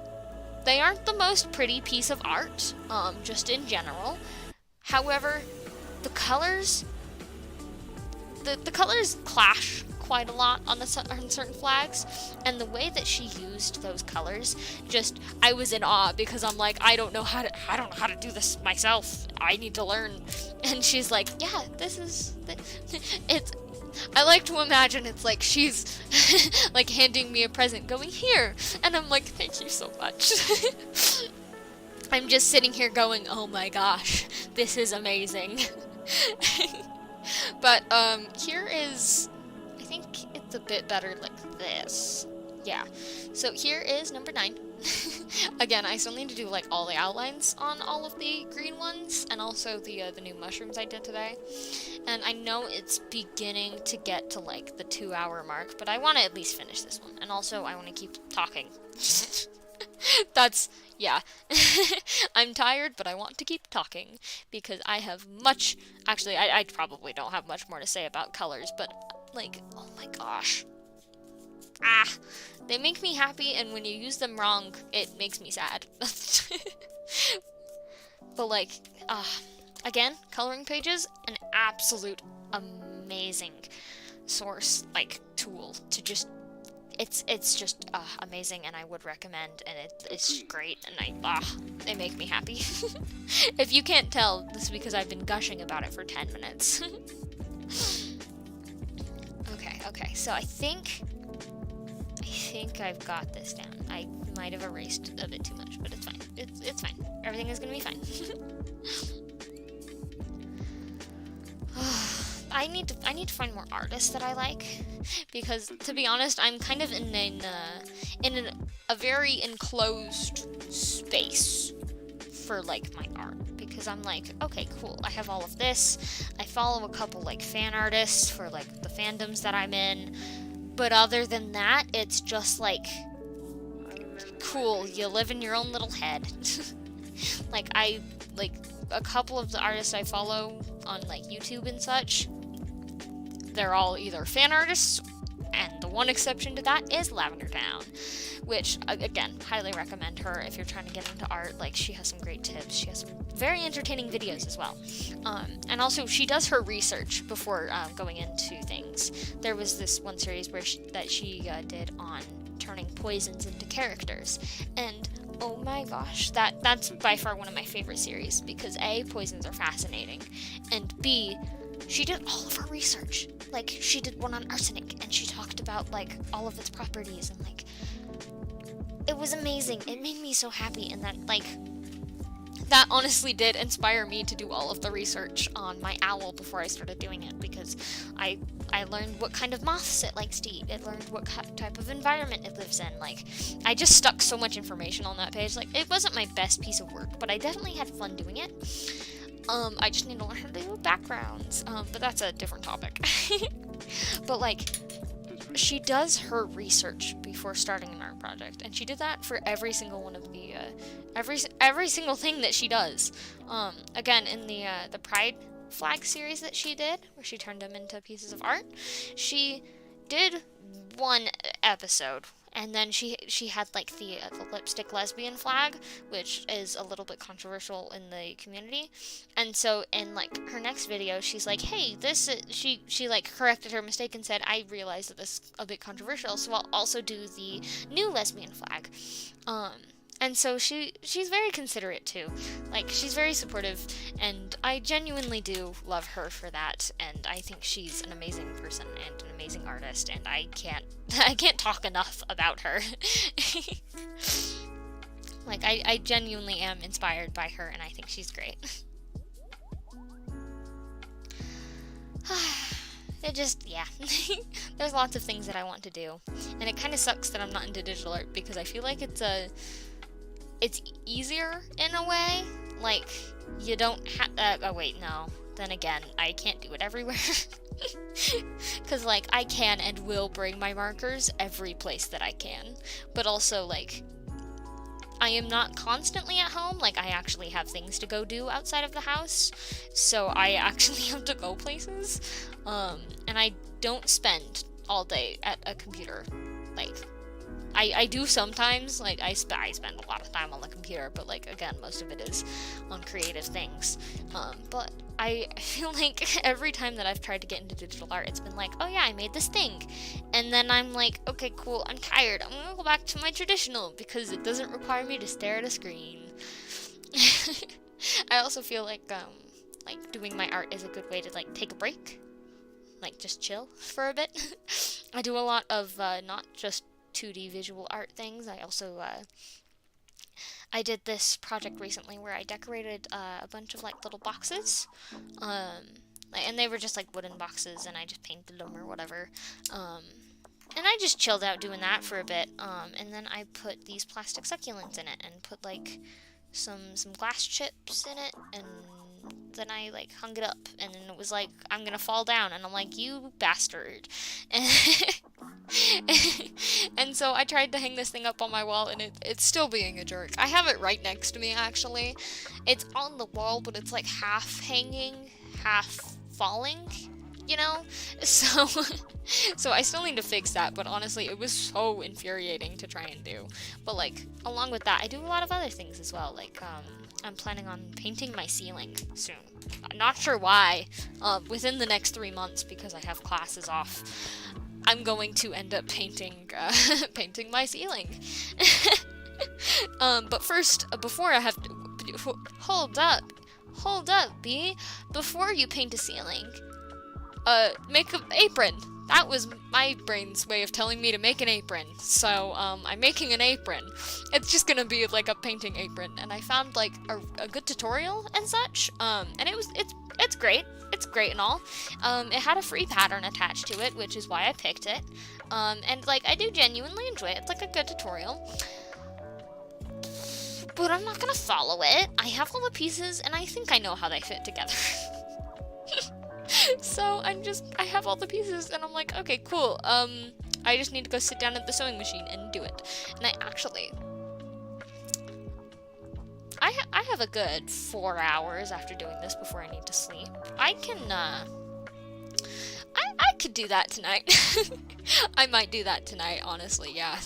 they aren't the most pretty piece of art, just in general. However, the colors clash quite a lot on certain flags, and the way that she used those colors, just, I was in awe, because I'm like, I don't know how to do this myself. I need to learn. And she's like, yeah, it's, I like to imagine it's like she's like handing me a present going, here, and I'm like, thank you so much. I'm just sitting here going, oh my gosh, this is amazing. But here is, I think it's a bit better like this. Yeah, so here is number 9. Again, I still need to do like all the outlines on all of the green ones, and also the new mushrooms I did today. And I know it's beginning to get to like the 2-hour mark, but I want to at least finish this one. And also, I want to keep talking. That's, yeah. I'm tired, but I want to keep talking, because I have much, actually, I probably don't have much more to say about colors, but like, oh my gosh. They make me happy, and when you use them wrong, it makes me sad. But like, again, coloring pages, an absolute amazing source, like, tool to just, it's just amazing, and I would recommend, and it's great, and they make me happy. If you can't tell, this is because I've been gushing about it for 10 minutes. Okay, so I think I've got this down. I might have erased a bit too much, but it's fine. It's fine. Everything is gonna be fine. I need to find more artists that I like, because to be honest, I'm kind of in a very enclosed space for like my art, because I'm like, okay, cool, I have all of this. I follow a couple like fan artists for like the fandoms that I'm in, but other than that, it's just like, cool, you live in your own little head. Like, a couple of the artists I follow on like YouTube and such, they're all either fan artists, and the one exception to that is Lavender Town, which, again, highly recommend her if you're trying to get into art. Like, she has some great tips. She has some very entertaining videos as well. And also, she does her research before going into things. There was this one series where she did on turning poisons into characters, and oh my gosh, that's by far one of my favorite series, because A, poisons are fascinating, and B, she did all of her research. Like, she did one on arsenic, and she talked about, like, all of its properties, and, like, it was amazing. It made me so happy, and that honestly did inspire me to do all of the research on my owl before I started doing it, because I learned what kind of moths it likes to eat. It learned what type of environment it lives in. Like, I just stuck so much information on that page. Like, it wasn't my best piece of work, but I definitely had fun doing it. I just need to learn how to do backgrounds, but that's a different topic. But, like, she does her research before starting an art project, and she did that for every single one of the, every single thing that she does. Again, in the Pride flag series that she did, where she turned them into pieces of art, she did one episode, and then she had like the lipstick lesbian flag, which is a little bit controversial in the community. And so in like her next video, she's like, hey, this is, she like corrected her mistake and said, I realized that this is a bit controversial, so I'll also do the new lesbian flag. And so she's very considerate too. Like, she's very supportive, and I genuinely do love her for that, and I think she's an amazing person and an amazing artist, and I can't talk enough about her. Like, I genuinely am inspired by her, and I think she's great. It just, yeah. There's lots of things that I want to do, and it kind of sucks that I'm not into digital art, because I feel like it's easier in a way. Like, you don't have, oh wait, no. Then again, I can't do it everywhere. Because, like, I can and will bring my markers every place that I can. But also, like, I am not constantly at home. Like, I actually have things to go do outside of the house. So I actually have to go places. And I don't spend all day at a computer. Like, I do sometimes, like, I spend a lot of time on the computer, but, like, again, most of it is on creative things. But I feel like every time that I've tried to get into digital art, it's been like, oh yeah, I made this thing. And then I'm like, okay, cool, I'm tired. I'm gonna go back to my traditional because it doesn't require me to stare at a screen. I also feel like doing my art is a good way to, like, take a break. Like, just chill for a bit. I do a lot of, not just 2D visual art things. I also, I did this project recently where I decorated a bunch of, like, little boxes, and they were just, like, wooden boxes, and I just painted them or whatever, and I just chilled out doing that for a bit, and then I put these plastic succulents in it, and put, like, some glass chips in it, and then I, like, hung it up, and then it was like, I'm gonna fall down, and I'm like, you bastard. And so I tried to hang this thing up on my wall, and it's still being a jerk. I have it right next to me, actually. It's on the wall, but it's, like, half hanging, half falling, you know? So, so I still need to fix that, but honestly, it was so infuriating to try and do. But, like, along with that, I do a lot of other things as well, like, I'm planning on painting my ceiling soon. I'm not sure why. Within the next 3 months, because I have classes off, I'm going to end up painting my ceiling. But first, before I have to... Hold up, B. Before you paint a ceiling, make an apron. That was my brain's way of telling me to make an apron. So, I'm making an apron. It's just gonna be like a painting apron. And I found, like, a good tutorial and such. And it's great. It's great and all. It had a free pattern attached to it, which is why I picked it. And, like, I do genuinely enjoy it. It's like a good tutorial. But I'm not gonna follow it. I have all the pieces, and I think I know how they fit together. So I have all the pieces, and I'm like, okay, cool. I just need to go sit down at the sewing machine and do it. And I have a good 4 hours after doing this before I need to sleep. I could do that tonight. I might do that tonight, honestly, yeah.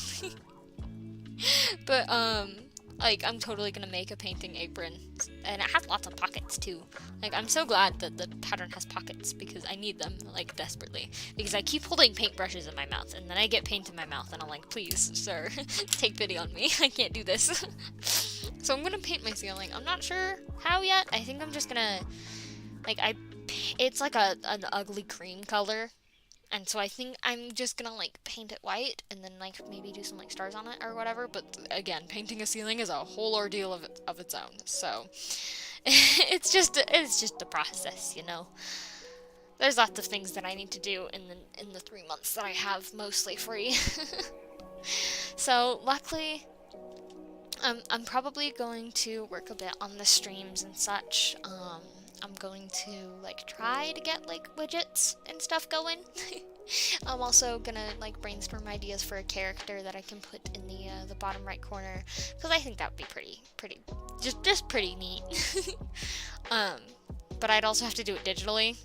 But, like, I'm totally gonna make a painting apron, and it has lots of pockets, too. Like, I'm so glad that the pattern has pockets, because I need them, like, desperately. Because I keep holding paintbrushes in my mouth, and then I get paint in my mouth, and I'm like, please, sir, take pity on me, I can't do this. So I'm gonna paint my ceiling. I'm not sure how yet. I think I'm just gonna, like, it's like an ugly cream color. And so I think I'm just gonna, like, paint it white, and then, like, maybe do some, like, stars on it or whatever, but again, painting a ceiling is a whole ordeal of its own, so it's just a process, you know? There's lots of things that I need to do in the 3 months that I have mostly free. So, luckily, I'm probably going to work a bit on the streams and such. I'm going to, like, try to get, like, widgets and stuff going. I'm also gonna, like, brainstorm ideas for a character that I can put in the bottom right corner, because I think that would be pretty, just pretty neat. But I'd also have to do it digitally,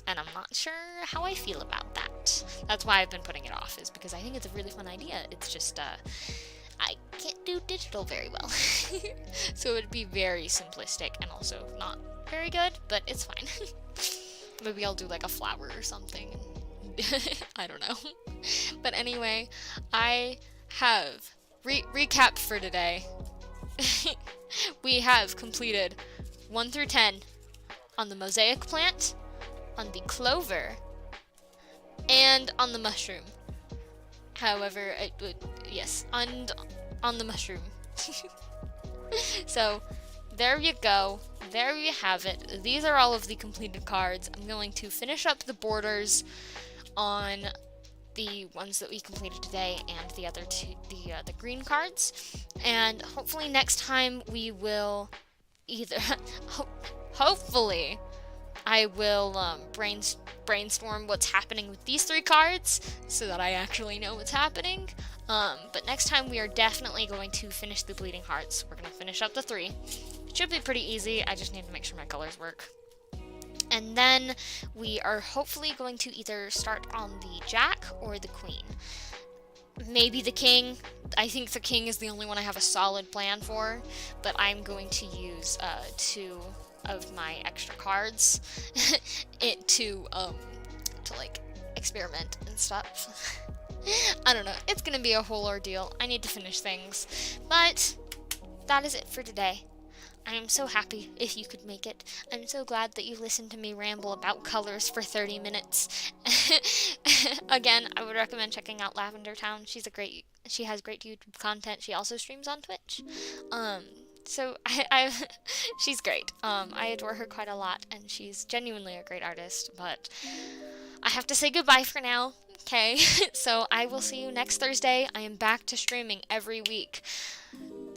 and I'm not sure how I feel about that. That's why I've been putting it off, is because I think it's a really fun idea. It's just, I can't do digital very well. So it would be very simplistic and also not very good, but it's fine. Maybe I'll do, like, a flower or something. I don't know. But anyway, I have recap for today. We have completed 1 through 10 on the mosaic plant, on the clover, and on the mushroom. However, yes, and on the mushroom. So, there you go. There you have it. These are all of the completed cards. I'm going to finish up the borders on the ones that we completed today and the other two, the green cards. And hopefully next time we will either, hopefully, I will brainstorm what's happening with these 3 cards so that I actually know what's happening. But next time we are definitely going to finish the Bleeding Hearts. We're going to finish up the 3. It should be pretty easy. I just need to make sure my colors work. And then we are hopefully going to either start on the Jack or the Queen. maybe the king. I think the king is the only one I have a solid plan for, but I'm going to use 2 of my extra cards to like experiment and stuff. I don't know. It's gonna be a whole ordeal. I need to finish things, but that is it for today. I am so happy if you could make it. I'm so glad that you listened to me ramble about colors for 30 minutes. Again, I would recommend checking out Lavender Town. She has great YouTube content. She also streams on Twitch. So she's great. I adore her quite a lot, and she's genuinely a great artist, but I have to say goodbye for now. Okay, so I will see you next Thursday. I am back to streaming every week.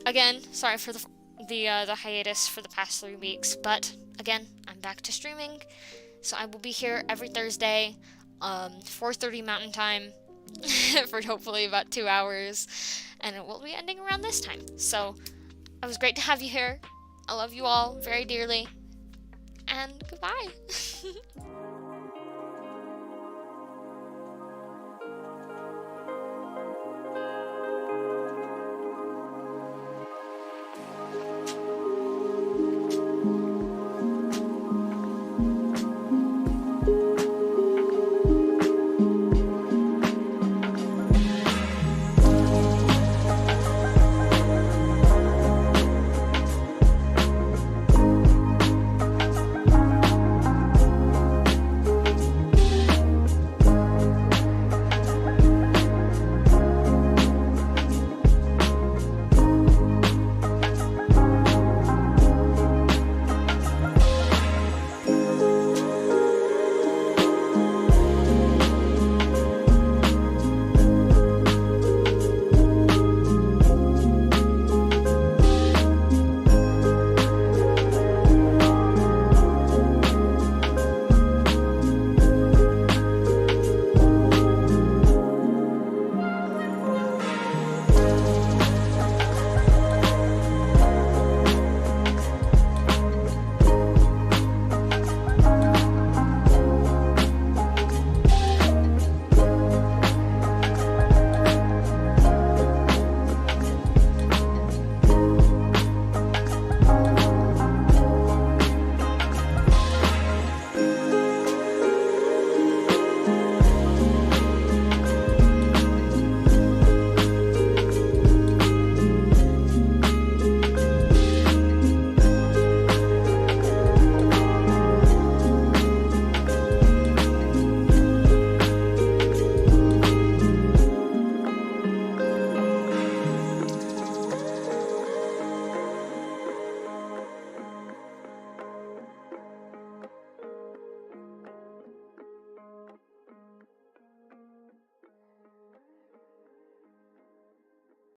Again, sorry for the hiatus for the past 3 weeks, but again, I'm back to streaming, so I will be here every Thursday, 4:30 Mountain Time, for hopefully about 2 hours, and it will be ending around this time. So, it was great to have you here. I love you all very dearly, and goodbye.